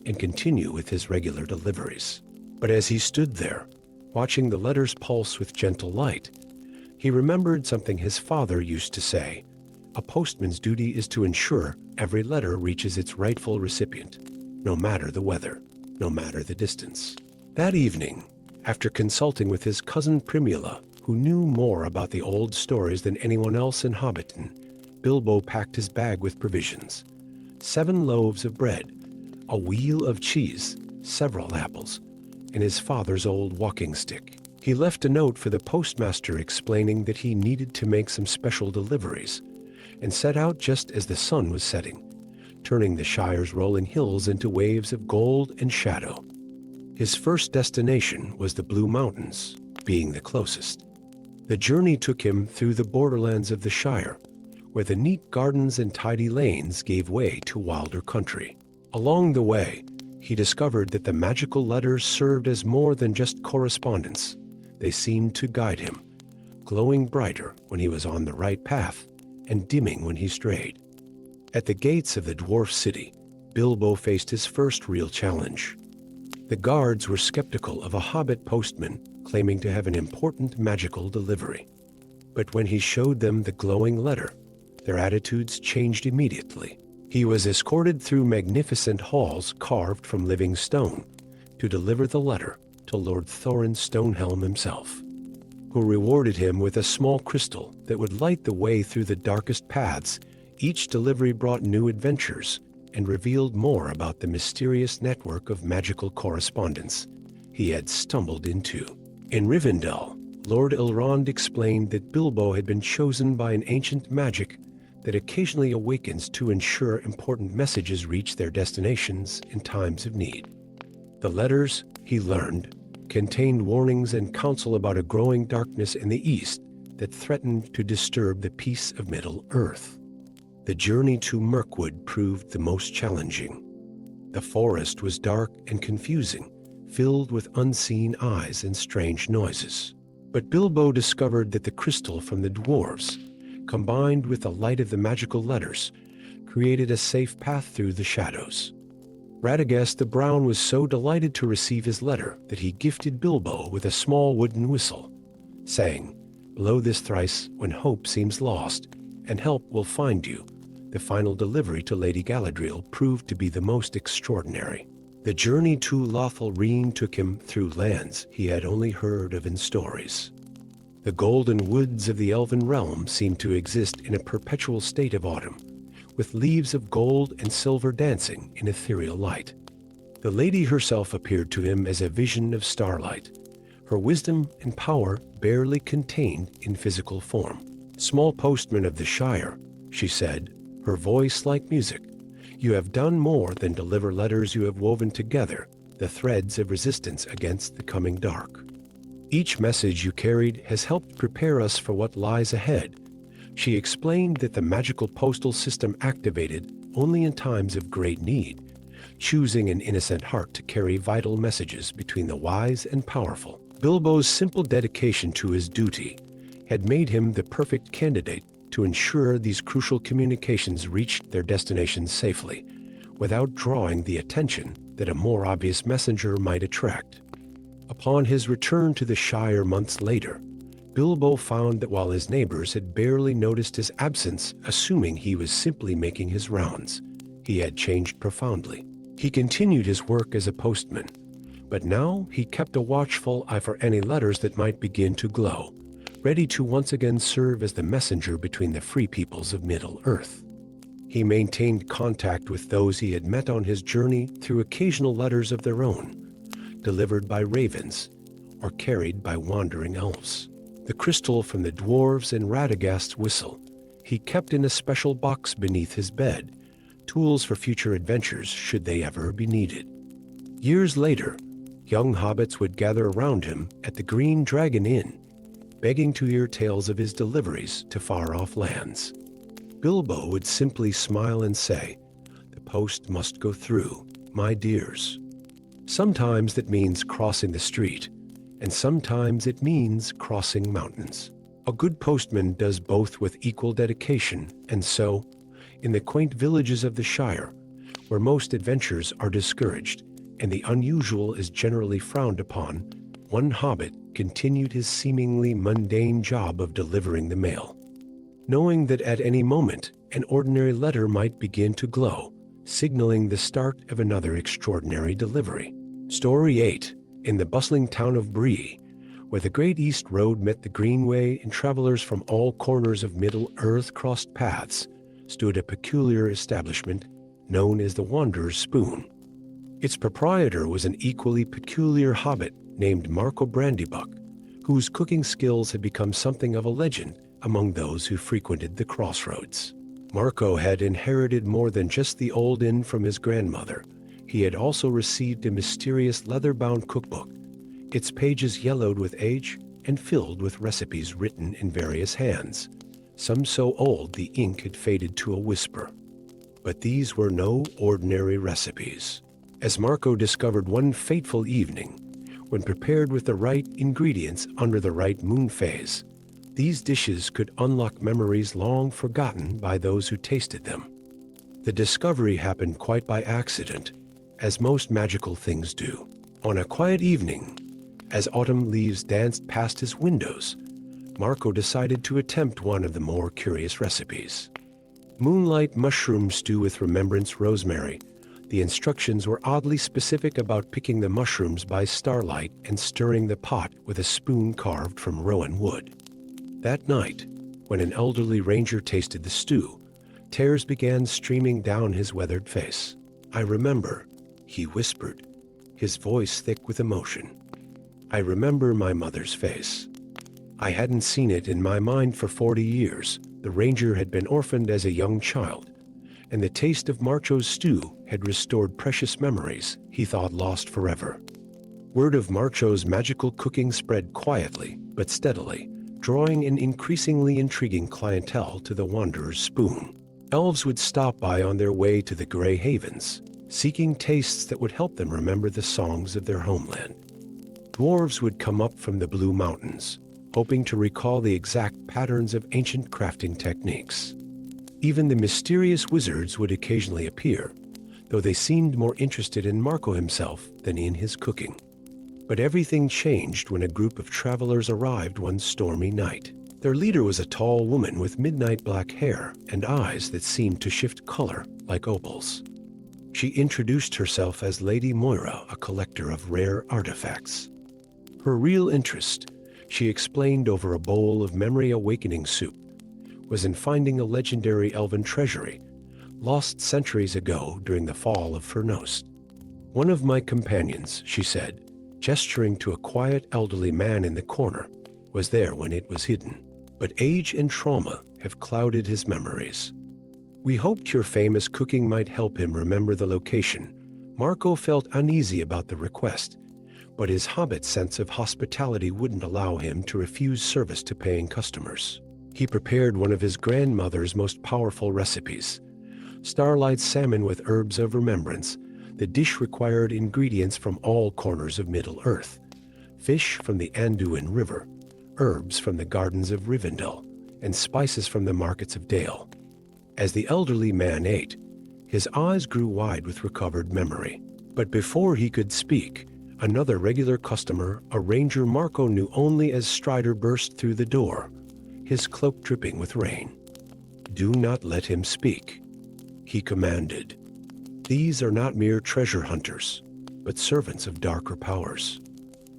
and continue with his regular deliveries. But as he stood there, watching the letters pulse with gentle light, he remembered something his father used to say: "A postman's duty is to ensure every letter reaches its rightful recipient, no matter the weather, no matter the distance." That evening, after consulting with his cousin Primula, who knew more about the old stories than anyone else in Hobbiton, Bilbo packed his bag with provisions: 7 loaves of bread, a wheel of cheese, several apples, and his father's old walking stick. He left a note for the postmaster explaining that he needed to make some special deliveries, and set out just as the sun was setting, turning the Shire's rolling hills into waves of gold and shadow. His first destination was the Blue Mountains, being the closest. The journey took him through the borderlands of the Shire, where the neat gardens and tidy lanes gave way to wilder country. Along the way, he discovered that the magical letters served as more than just correspondence. They seemed to guide him, glowing brighter when he was on the right path, and dimming when he strayed. At the gates of the dwarf city, Bilbo faced his first real challenge. The guards were skeptical of a hobbit postman claiming to have an important magical delivery. But when he showed them the glowing letter, their attitudes changed immediately. He was escorted through magnificent halls carved from living stone to deliver the letter to Lord Thorin Stonehelm himself, who rewarded him with a small crystal that would light the way through the darkest paths. Each delivery brought new adventures and revealed more about the mysterious network of magical correspondence he had stumbled into. In Rivendell, Lord Elrond explained that Bilbo had been chosen by an ancient magic that occasionally awakens to ensure important messages reach their destinations in times of need. The letters, he learned, contained warnings and counsel about a growing darkness in the east that threatened to disturb the peace of Middle-earth. The journey to Mirkwood proved the most challenging. The forest was dark and confusing, filled with unseen eyes and strange noises. But Bilbo discovered that the crystal from the dwarves, combined with the light of the magical letters, created a safe path through the shadows. Radagast the Brown was so delighted to receive his letter that he gifted Bilbo with a small wooden whistle, saying, "Blow this thrice when hope seems lost, and help will find you." The final delivery to Lady Galadriel proved to be the most extraordinary. The journey to Lothal took him through lands he had only heard of in stories. The golden woods of the elven realm seemed to exist in a perpetual state of autumn, with leaves of gold and silver dancing in ethereal light. The lady herself appeared to him as a vision of starlight, her wisdom and power barely contained in physical form. "Small postman of the Shire," she said, her voice like music, "you have done more than deliver letters. You have woven together the threads of resistance against the coming dark. Each message you carried has helped prepare us for what lies ahead." She explained that the magical postal system activated only in times of great need, choosing an innocent heart to carry vital messages between the wise and powerful. Bilbo's simple dedication to his duty had made him the perfect candidate to ensure these crucial communications reached their destination safely, without drawing the attention that a more obvious messenger might attract. Upon his return to the Shire months later, Bilbo found that while his neighbors had barely noticed his absence, assuming he was simply making his rounds, he had changed profoundly. He continued his work as a postman, but now he kept a watchful eye for any letters that might begin to glow, ready to once again serve as the messenger between the free peoples of Middle-earth. He maintained contact with those he had met on his journey through occasional letters of their own, delivered by ravens or carried by wandering elves. The crystal from the dwarves and Radagast's whistle he kept in a special box beneath his bed, tools for future adventures should they ever be needed. Years later, young hobbits would gather around him at the Green Dragon Inn, begging to hear tales of his deliveries to far-off lands. Bilbo would simply smile and say, "The post must go through, my dears." Sometimes that means crossing the street, and sometimes it means crossing mountains. A good postman does both with equal dedication, and so, in the quaint villages of the Shire, where most adventures are discouraged and the unusual is generally frowned upon, one hobbit continued his seemingly mundane job of delivering the mail. Knowing that at any moment an ordinary letter might begin to glow, signaling the start of another extraordinary delivery. Story 8. In the bustling town of Bree, where the Great East Road met the Greenway and travelers from all corners of Middle-earth crossed paths, stood a peculiar establishment known as the Wanderer's Spoon. Its proprietor was an equally peculiar hobbit named Marco Brandybuck, whose cooking skills had become something of a legend among those who frequented the crossroads. Marco had inherited more than just the old inn from his grandmother. He had also received a mysterious leather-bound cookbook, its pages yellowed with age and filled with recipes written in various hands, some so old the ink had faded to a whisper. But these were no ordinary recipes. As Marco discovered one fateful evening, when prepared with the right ingredients under the right moon phase, these dishes could unlock memories long forgotten by those who tasted them. The discovery happened quite by accident, as most magical things do. On a quiet evening, as autumn leaves danced past his windows, Marco decided to attempt one of the more curious recipes. Moonlight mushroom stew with remembrance rosemary. The instructions were oddly specific about picking the mushrooms by starlight and stirring the pot with a spoon carved from rowan wood. That night, when an elderly ranger tasted the stew, tears began streaming down his weathered face. "I remember," he whispered, his voice thick with emotion. "I remember my mother's face. I hadn't seen it in my mind for 40 years. The ranger had been orphaned as a young child, and the taste of Marcho's stew had restored precious memories he thought lost forever." Word of Marcho's magical cooking spread quietly but steadily, drawing an increasingly intriguing clientele to the Wanderer's Spoon. Elves would stop by on their way to the Grey Havens, seeking tastes that would help them remember the songs of their homeland. Dwarves would come up from the Blue Mountains, hoping to recall the exact patterns of ancient crafting techniques. Even the mysterious wizards would occasionally appear, though they seemed more interested in Marco himself than in his cooking. But everything changed when a group of travelers arrived one stormy night. Their leader was a tall woman with midnight black hair and eyes that seemed to shift color like opals. She introduced herself as Lady Moira, a collector of rare artifacts. Her real interest, she explained over a bowl of memory-awakening soup, was in finding a legendary elven treasury, lost centuries ago during the fall of Fernost. "One of my companions," she said, gesturing to a quiet elderly man in the corner, "was there when it was hidden. But age and trauma have clouded his memories. We hoped your famous cooking might help him remember the location." Marco felt uneasy about the request, but his hobbit sense of hospitality wouldn't allow him to refuse service to paying customers. He prepared one of his grandmother's most powerful recipes, starlight salmon with herbs of remembrance. The dish required ingredients from all corners of Middle-earth, fish from the Anduin River, herbs from the gardens of Rivendell, and spices from the markets of Dale. As the elderly man ate, his eyes grew wide with recovered memory. But before he could speak, another regular customer, a ranger Marco knew only as Strider, burst through the door, his cloak dripping with rain. "Do not let him speak," he commanded. "These are not mere treasure hunters, but servants of darker powers.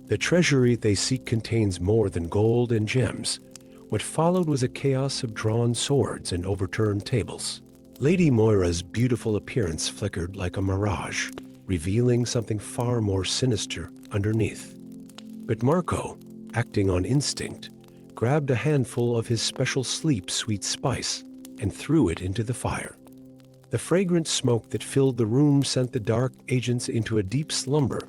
The treasury they seek contains more than gold and gems." What followed was a chaos of drawn swords and overturned tables. Lady Moira's beautiful appearance flickered like a mirage, revealing something far more sinister underneath. But Marco, acting on instinct, grabbed a handful of his special sleep sweet spice and threw it into the fire. The fragrant smoke that filled the room sent the dark agents into a deep slumber,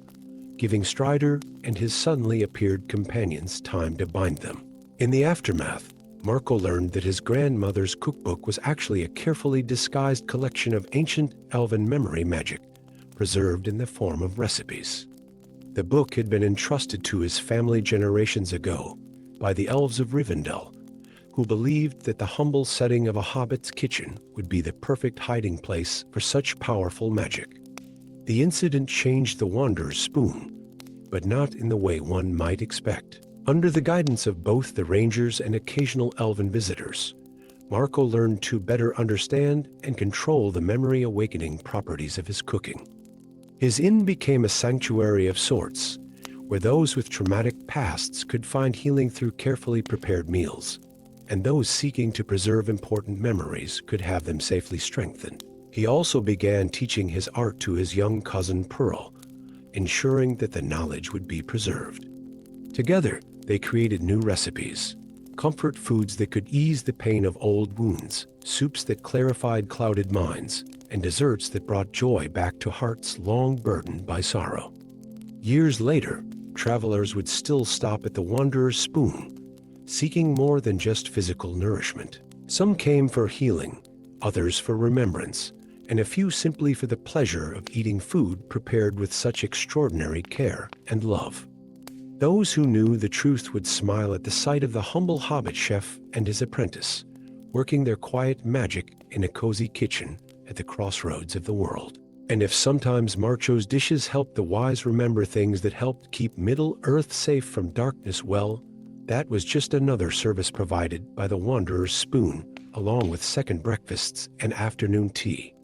giving Strider and his suddenly appeared companions time to bind them. In the aftermath, Marco learned that his grandmother's cookbook was actually a carefully disguised collection of ancient elven memory magic, preserved in the form of recipes. The book had been entrusted to his family generations ago by the elves of Rivendell, who believed that the humble setting of a hobbit's kitchen would be the perfect hiding place for such powerful magic. The incident changed the Wanderer's spoon, but not in the way one might expect. Under the guidance of both the rangers and occasional elven visitors, Marco learned to better understand and control the memory-awakening properties of his cooking. His inn became a sanctuary of sorts, where those with traumatic pasts could find healing through carefully prepared meals, and those seeking to preserve important memories could have them safely strengthened. He also began teaching his art to his young cousin Pearl, ensuring that the knowledge would be preserved. Together, they created new recipes, comfort foods that could ease the pain of old wounds, soups that clarified clouded minds, and desserts that brought joy back to hearts long burdened by sorrow. Years later, travelers would still stop at the Wanderer's Spoon, seeking more than just physical nourishment. Some came for healing, others for remembrance, and a few simply for the pleasure of eating food prepared with such extraordinary care and love. Those who knew the truth would smile at the sight of the humble hobbit chef and his apprentice, working their quiet magic in a cozy kitchen at the crossroads of the world. And if sometimes Marco's dishes helped the wise remember things that helped keep Middle-earth safe from darkness, well, that was just another service provided by the Wanderer's Spoon, along with second breakfasts and afternoon tea.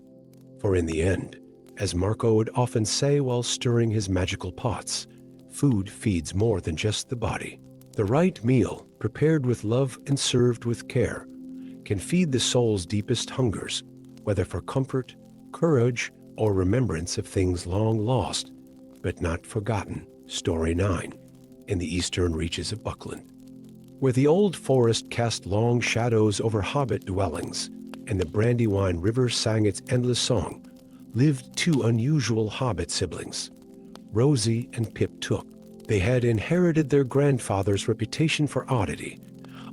For in the end, as Marco would often say while stirring his magical pots, food feeds more than just the body. The right meal, prepared with love and served with care, can feed the soul's deepest hungers, whether for comfort, courage, or remembrance of things long lost, but not forgotten. Story 9. In the eastern reaches of Buckland, where the old forest cast long shadows over hobbit dwellings, and the Brandywine River sang its endless song, lived two unusual hobbit siblings, Rosie and Pip Took. They had inherited their grandfather's reputation for oddity,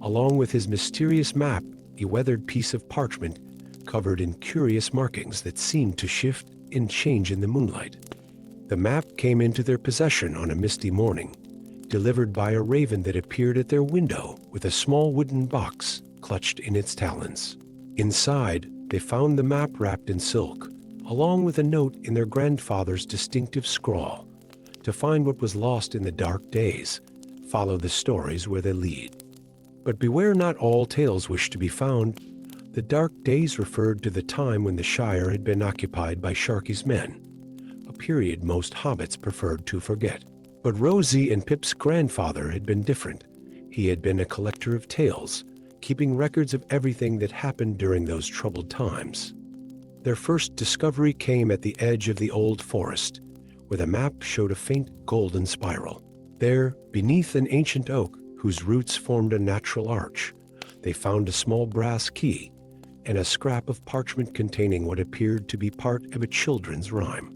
along with his mysterious map, a weathered piece of parchment covered in curious markings that seemed to shift and change in the moonlight. The map came into their possession on a misty morning, delivered by a raven that appeared at their window with a small wooden box clutched in its talons. Inside, they found the map wrapped in silk, along with a note in their grandfather's distinctive scrawl: to find what was lost in the dark days, follow the stories where they lead. But beware, not all tales wish to be found. The dark days referred to the time when the Shire had been occupied by Sharky's men, a period most hobbits preferred to forget. But Rosie and Pip's grandfather had been different. He had been a collector of tales, keeping records of everything that happened during those troubled times. Their first discovery came at the edge of the old forest, where the map showed a faint golden spiral. There, beneath an ancient oak whose roots formed a natural arch, they found a small brass key and a scrap of parchment containing what appeared to be part of a children's rhyme.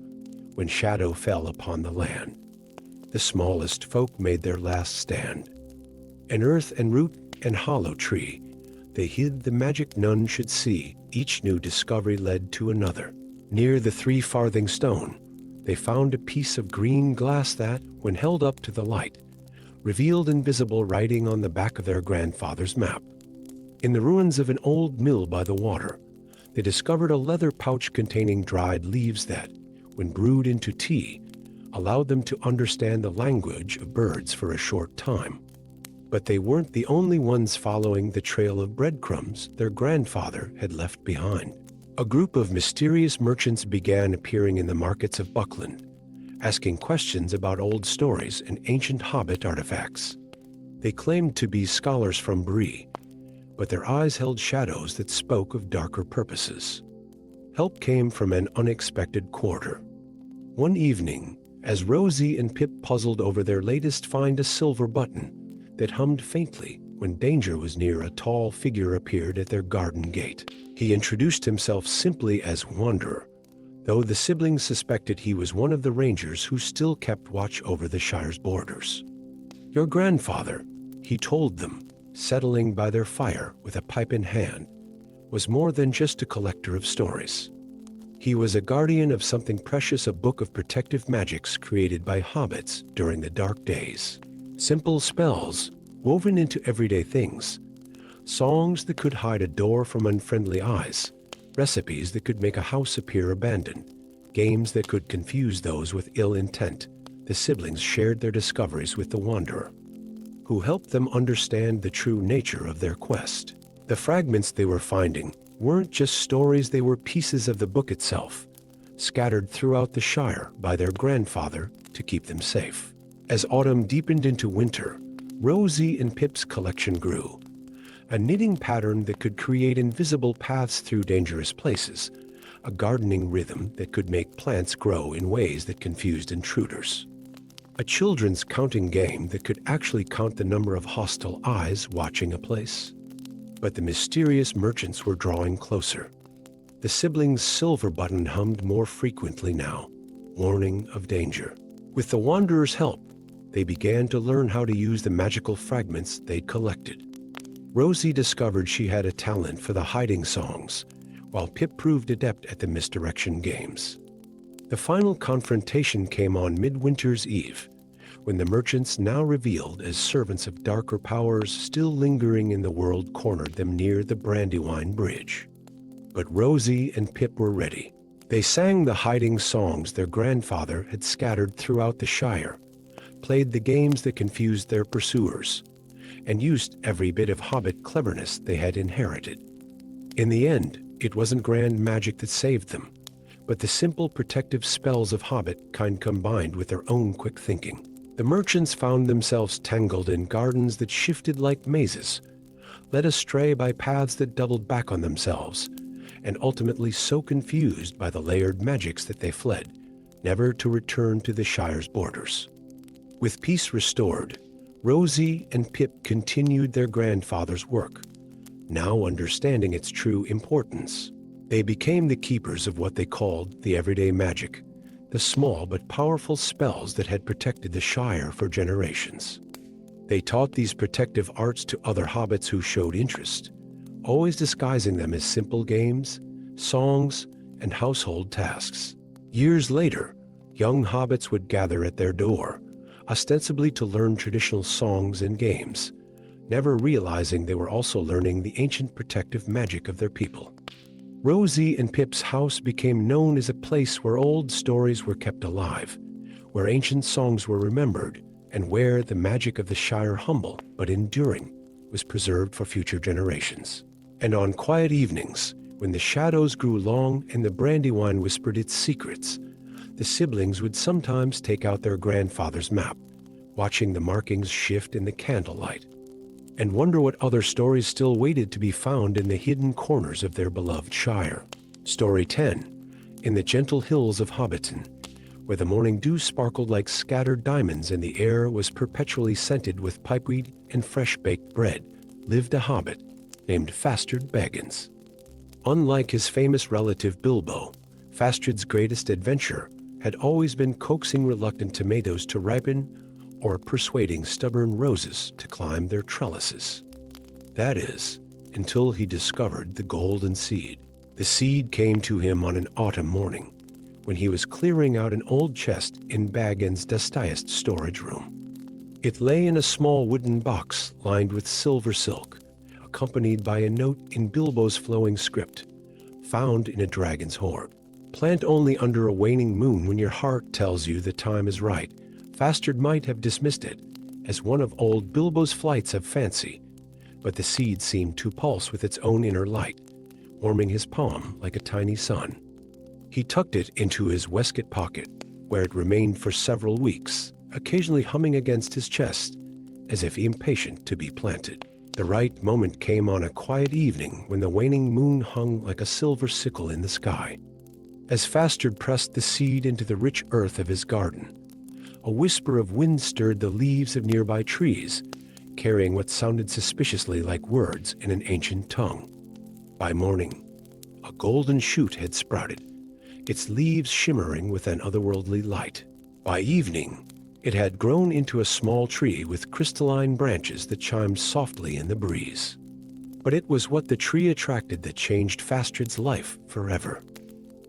When shadow fell upon the land, the smallest folk made their last stand. In earth and root and hollow tree, they hid the magic none should see. Each new discovery led to another. Near the 3 farthing stone, they found a piece of green glass that, when held up to the light, revealed invisible writing on the back of their grandfather's map. In the ruins of an old mill by the water, they discovered a leather pouch containing dried leaves that, when brewed into tea, allowed them to understand the language of birds for a short time. But they weren't the only ones following the trail of breadcrumbs their grandfather had left behind. A group of mysterious merchants began appearing in the markets of Buckland, asking questions about old stories and ancient hobbit artifacts. They claimed to be scholars from Bree, but their eyes held shadows that spoke of darker purposes. Help came from an unexpected quarter. One evening, as Rosie and Pip puzzled over their latest find, a silver button that hummed faintly when danger was near, a tall figure appeared at their garden gate. He introduced himself simply as Wanderer, though the siblings suspected he was one of the rangers who still kept watch over the Shire's borders. "Your grandfather," he told them, settling by their fire with a pipe in hand, "was more than just a collector of stories. He was a guardian of something precious, a book of protective magics created by hobbits during the dark days. Simple spells woven into everyday things, songs that could hide a door from unfriendly eyes, recipes that could make a house appear abandoned, games that could confuse those with ill intent." The siblings shared their discoveries with the Wanderer, who helped them understand the true nature of their quest. The fragments they were finding weren't just stories, they were pieces of the book itself, scattered throughout the Shire by their grandfather to keep them safe. As autumn deepened into winter, Rosie and Pip's collection grew, a knitting pattern that could create invisible paths through dangerous places, a gardening rhythm that could make plants grow in ways that confused intruders, a children's counting game that could actually count the number of hostile eyes watching a place. But the mysterious merchants were drawing closer. The siblings' silver button hummed more frequently now, warning of danger. With the Wanderer's help, they began to learn how to use the magical fragments they'd collected. Rosie discovered she had a talent for the hiding songs, while Pip proved adept at the misdirection games. The final confrontation came on Midwinter's Eve, when the merchants, now revealed as servants of darker powers still lingering in the world, cornered them near the Brandywine Bridge. But Rosie and Pip were ready. They sang the hiding songs their grandfather had scattered throughout the Shire, played the games that confused their pursuers, and used every bit of hobbit cleverness they had inherited. In the end, it wasn't grand magic that saved them, but the simple protective spells of hobbit kind combined with their own quick thinking. The merchants found themselves tangled in gardens that shifted like mazes, led astray by paths that doubled back on themselves, and ultimately so confused by the layered magics that they fled, never to return to the Shire's borders. With peace restored, Rosie and Pip continued their grandfather's work, now understanding its true importance. They became the keepers of what they called the everyday magic, the small but powerful spells that had protected the Shire for generations. They taught these protective arts to other hobbits who showed interest, always disguising them as simple games, songs, and household tasks. Years later, young hobbits would gather at their door, ostensibly to learn traditional songs and games, never realizing they were also learning the ancient protective magic of their people. Rosie and Pip's house became known as a place where old stories were kept alive, where ancient songs were remembered, and where the magic of the Shire, humble but enduring, was preserved for future generations. And on quiet evenings, when the shadows grew long and the Brandywine whispered its secrets, the siblings would sometimes take out their grandfather's map, watching the markings shift in the candlelight, and wonder what other stories still waited to be found in the hidden corners of their beloved Shire. Story 10. In the gentle hills of Hobbiton, where the morning dew sparkled like scattered diamonds and the air was perpetually scented with pipeweed and fresh-baked bread, lived a hobbit named Fastard Baggins. Unlike his famous relative Bilbo, Fastard's greatest adventure had always been coaxing reluctant tomatoes to ripen or persuading stubborn roses to climb their trellises. That is, until he discovered the golden seed. The seed came to him on an autumn morning, when he was clearing out an old chest in Baggins' dustiest storage room. It lay in a small wooden box lined with silver silk, accompanied by a note in Bilbo's flowing script, found in a dragon's hoard. Plant only under a waning moon when your heart tells you the time is right. Fastard might have dismissed it as one of old Bilbo's flights of fancy, but the seed seemed to pulse with its own inner light, warming his palm like a tiny sun. He tucked it into his waistcoat pocket, where it remained for several weeks, occasionally humming against his chest, as if impatient to be planted. The right moment came on a quiet evening when the waning moon hung like a silver sickle in the sky. As Fastard pressed the seed into the rich earth of his garden, a whisper of wind stirred the leaves of nearby trees, carrying what sounded suspiciously like words in an ancient tongue. By morning, a golden shoot had sprouted, its leaves shimmering with an otherworldly light. By evening, it had grown into a small tree with crystalline branches that chimed softly in the breeze. But it was what the tree attracted that changed Fastard's life forever.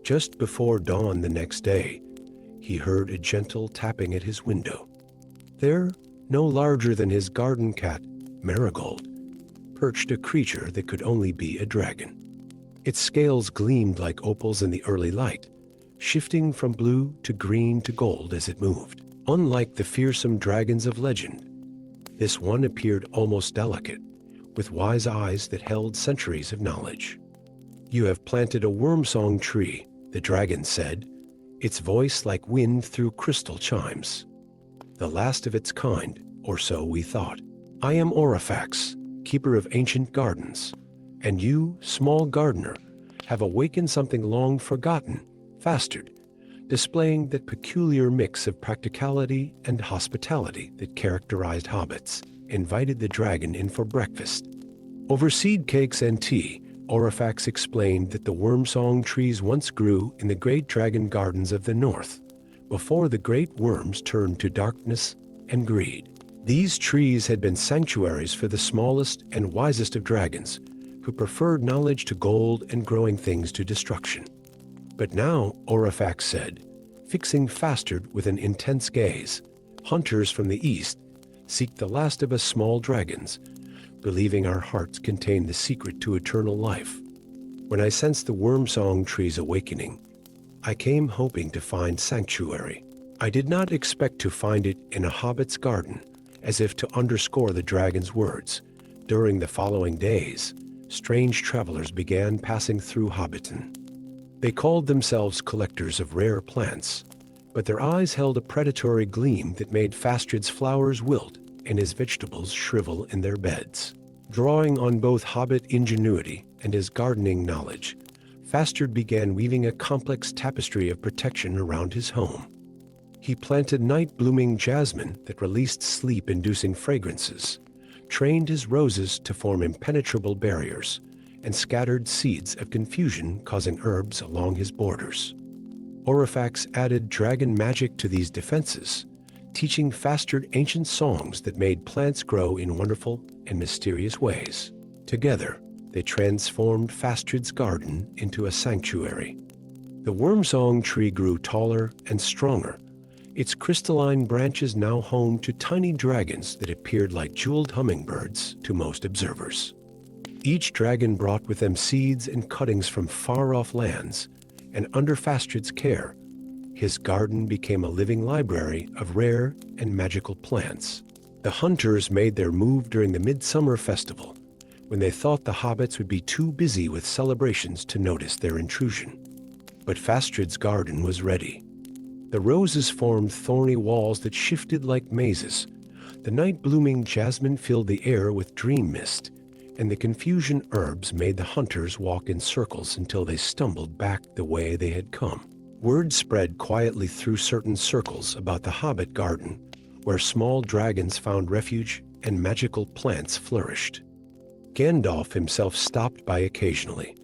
Just before dawn the next day, he heard a gentle tapping at his window. There, no larger than his garden cat, Marigold, perched a creature that could only be a dragon. Its scales gleamed like opals in the early light, shifting from blue to green to gold as it moved. Unlike the fearsome dragons of legend, this one appeared almost delicate, with wise eyes that held centuries of knowledge. "You have planted a worm-song tree," the dragon said, its voice like wind through crystal chimes. "The last of its kind, or so we thought. I am Orifax, keeper of ancient gardens, and you, small gardener, have awakened something long forgotten, Fastard, displaying that peculiar mix of practicality and hospitality that characterized hobbits, invited the dragon in for breakfast. Over seed cakes and tea, Orifax explained that the worm-song trees once grew in the great dragon gardens of the north, before the great worms turned to darkness and greed. These trees had been sanctuaries for the smallest and wisest of dragons, who preferred knowledge to gold and growing things to destruction. But now, Orifax said, fixing Fastard with an intense gaze, hunters from the east seek the last of us small dragons, believing our hearts contain the secret to eternal life. When I sensed the worm-song tree's awakening, I came hoping to find sanctuary. I did not expect to find it in a hobbit's garden, as if to underscore the dragon's words. During the following days, strange travelers began passing through Hobbiton. They called themselves collectors of rare plants, but their eyes held a predatory gleam that made Fastard's flowers wilt and his vegetables shrivel in their beds. Drawing on both hobbit ingenuity and his gardening knowledge, Fastard began weaving a complex tapestry of protection around his home. He planted night-blooming jasmine that released sleep-inducing fragrances, trained his roses to form impenetrable barriers, and scattered seeds of confusion causing herbs along his borders. Orifax added dragon magic to these defenses, teaching Fastard ancient songs that made plants grow in wonderful and mysterious ways. Together, they transformed Fastard's garden into a sanctuary. The worm-song tree grew taller and stronger, its crystalline branches now home to tiny dragons that appeared like jeweled hummingbirds to most observers. Each dragon brought with them seeds and cuttings from far-off lands, and under Fastard's care, his garden became a living library of rare and magical plants. The hunters made their move during the midsummer festival, when they thought the hobbits would be too busy with celebrations to notice their intrusion. But Fastard's garden was ready. The roses formed thorny walls that shifted like mazes. The night-blooming jasmine filled the air with dream mist, and the confusion herbs made the hunters walk in circles until they stumbled back the way they had come. Word spread quietly through certain circles about the Hobbit garden, where small dragons found refuge and magical plants flourished. Gandalf himself stopped by occasionally,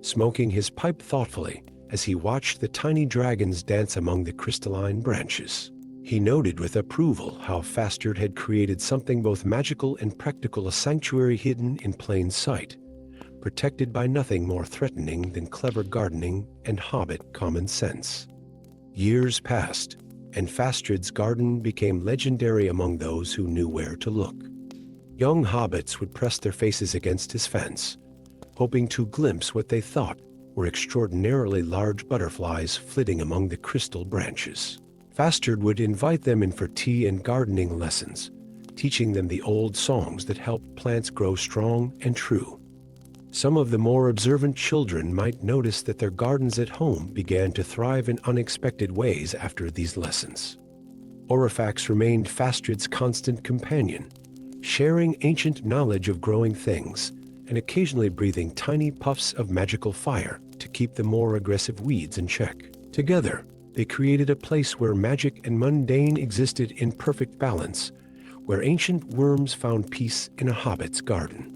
smoking his pipe thoughtfully as he watched the tiny dragons dance among the crystalline branches. He noted with approval how Fastard had created something both magical and practical, a sanctuary hidden in plain sight, protected by nothing more threatening than clever gardening and hobbit common sense. Years passed, and Fastred's garden became legendary among those who knew where to look. Young hobbits would press their faces against his fence, hoping to glimpse what they thought were extraordinarily large butterflies flitting among the crystal branches. Fastred would invite them in for tea and gardening lessons, teaching them the old songs that help plants grow strong and true. Some of the more observant children might notice that their gardens at home began to thrive in unexpected ways after these lessons. Orifax remained Fastred's constant companion, sharing ancient knowledge of growing things and occasionally breathing tiny puffs of magical fire to keep the more aggressive weeds in check. Together, they created a place where magic and mundane existed in perfect balance, where ancient worms found peace in a hobbit's garden,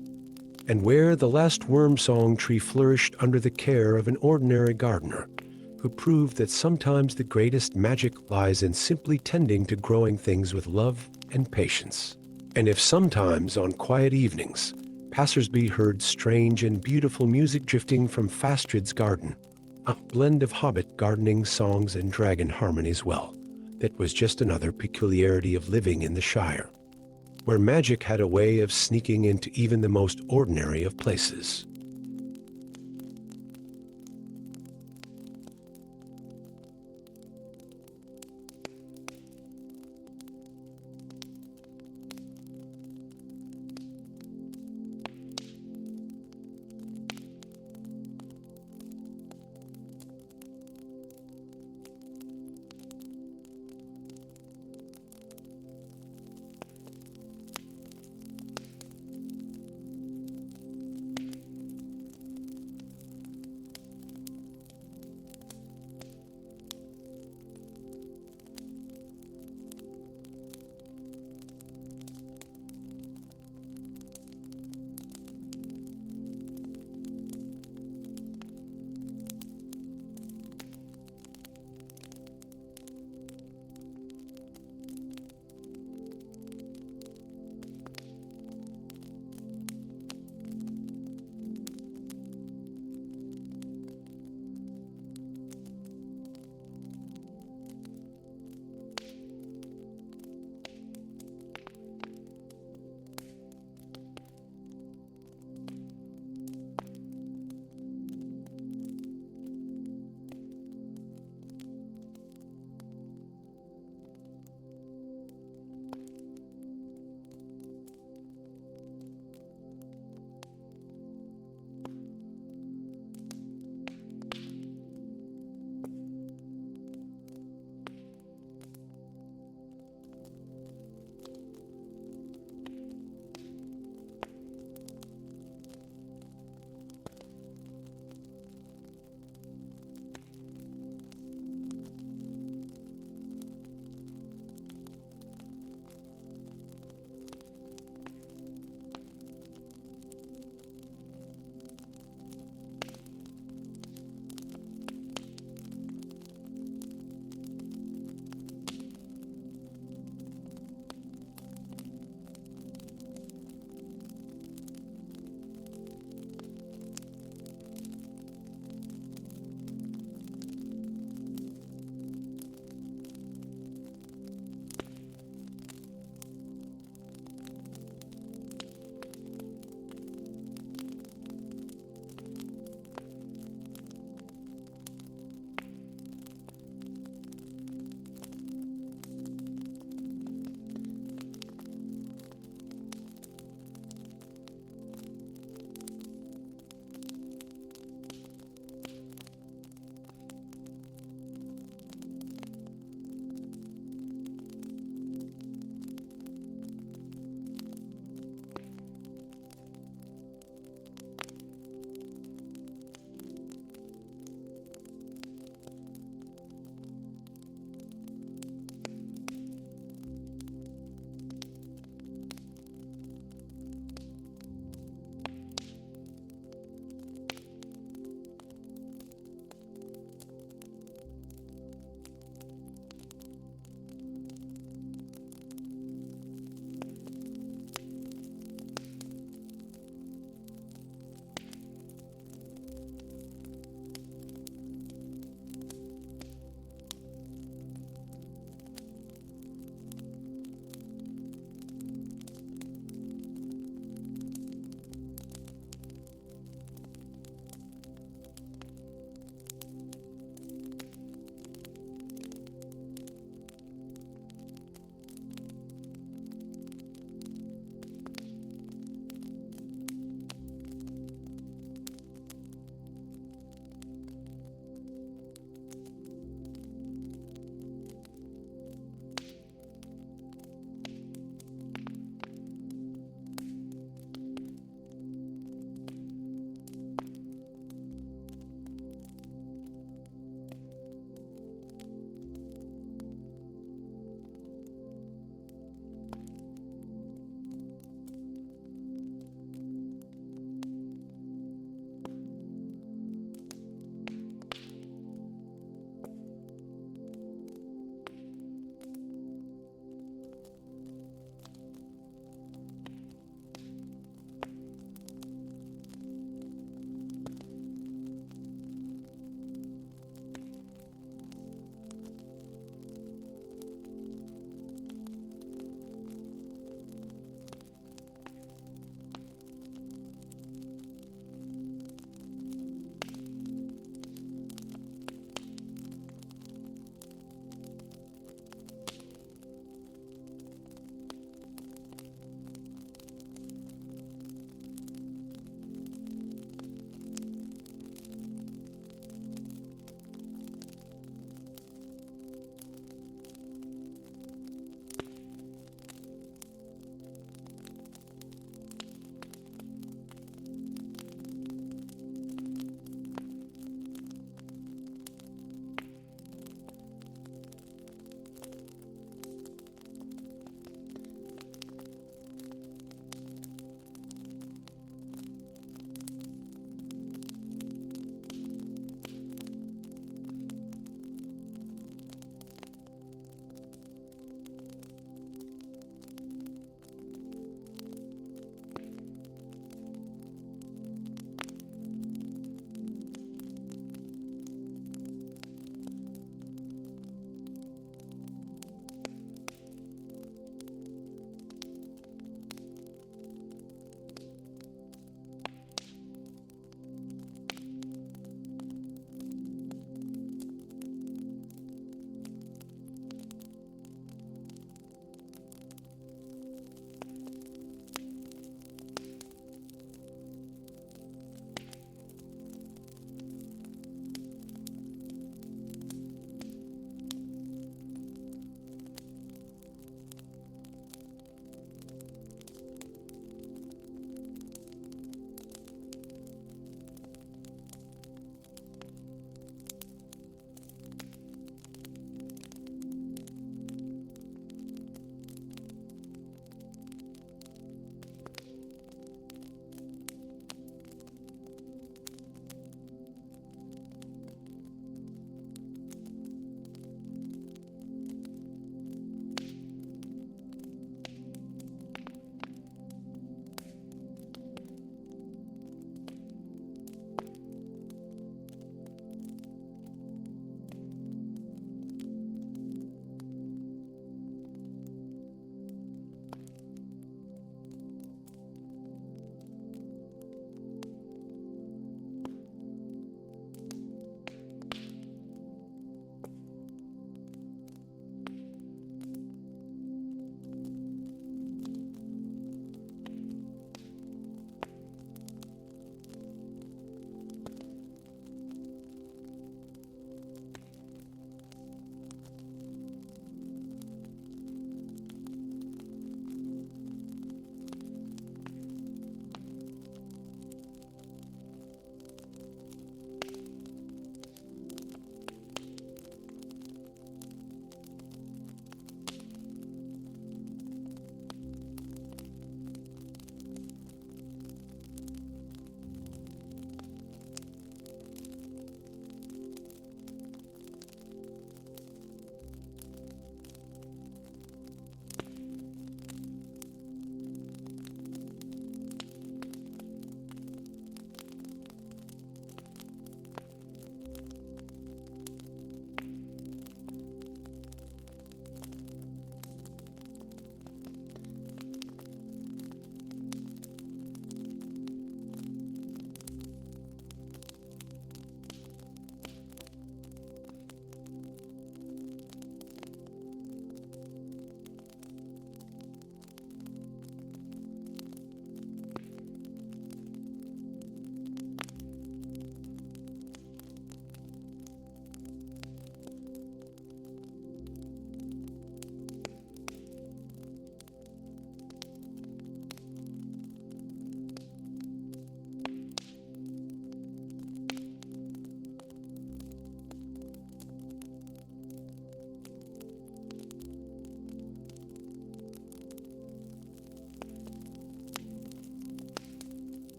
and where the last worm song tree flourished under the care of an ordinary gardener who proved that sometimes the greatest magic lies in simply tending to growing things with love and patience. And if sometimes on quiet evenings, passersby heard strange and beautiful music drifting from Fastred's garden, a blend of hobbit gardening songs and dragon harmonies, well, that was just another peculiarity of living in the Shire, where magic had a way of sneaking into even the most ordinary of places.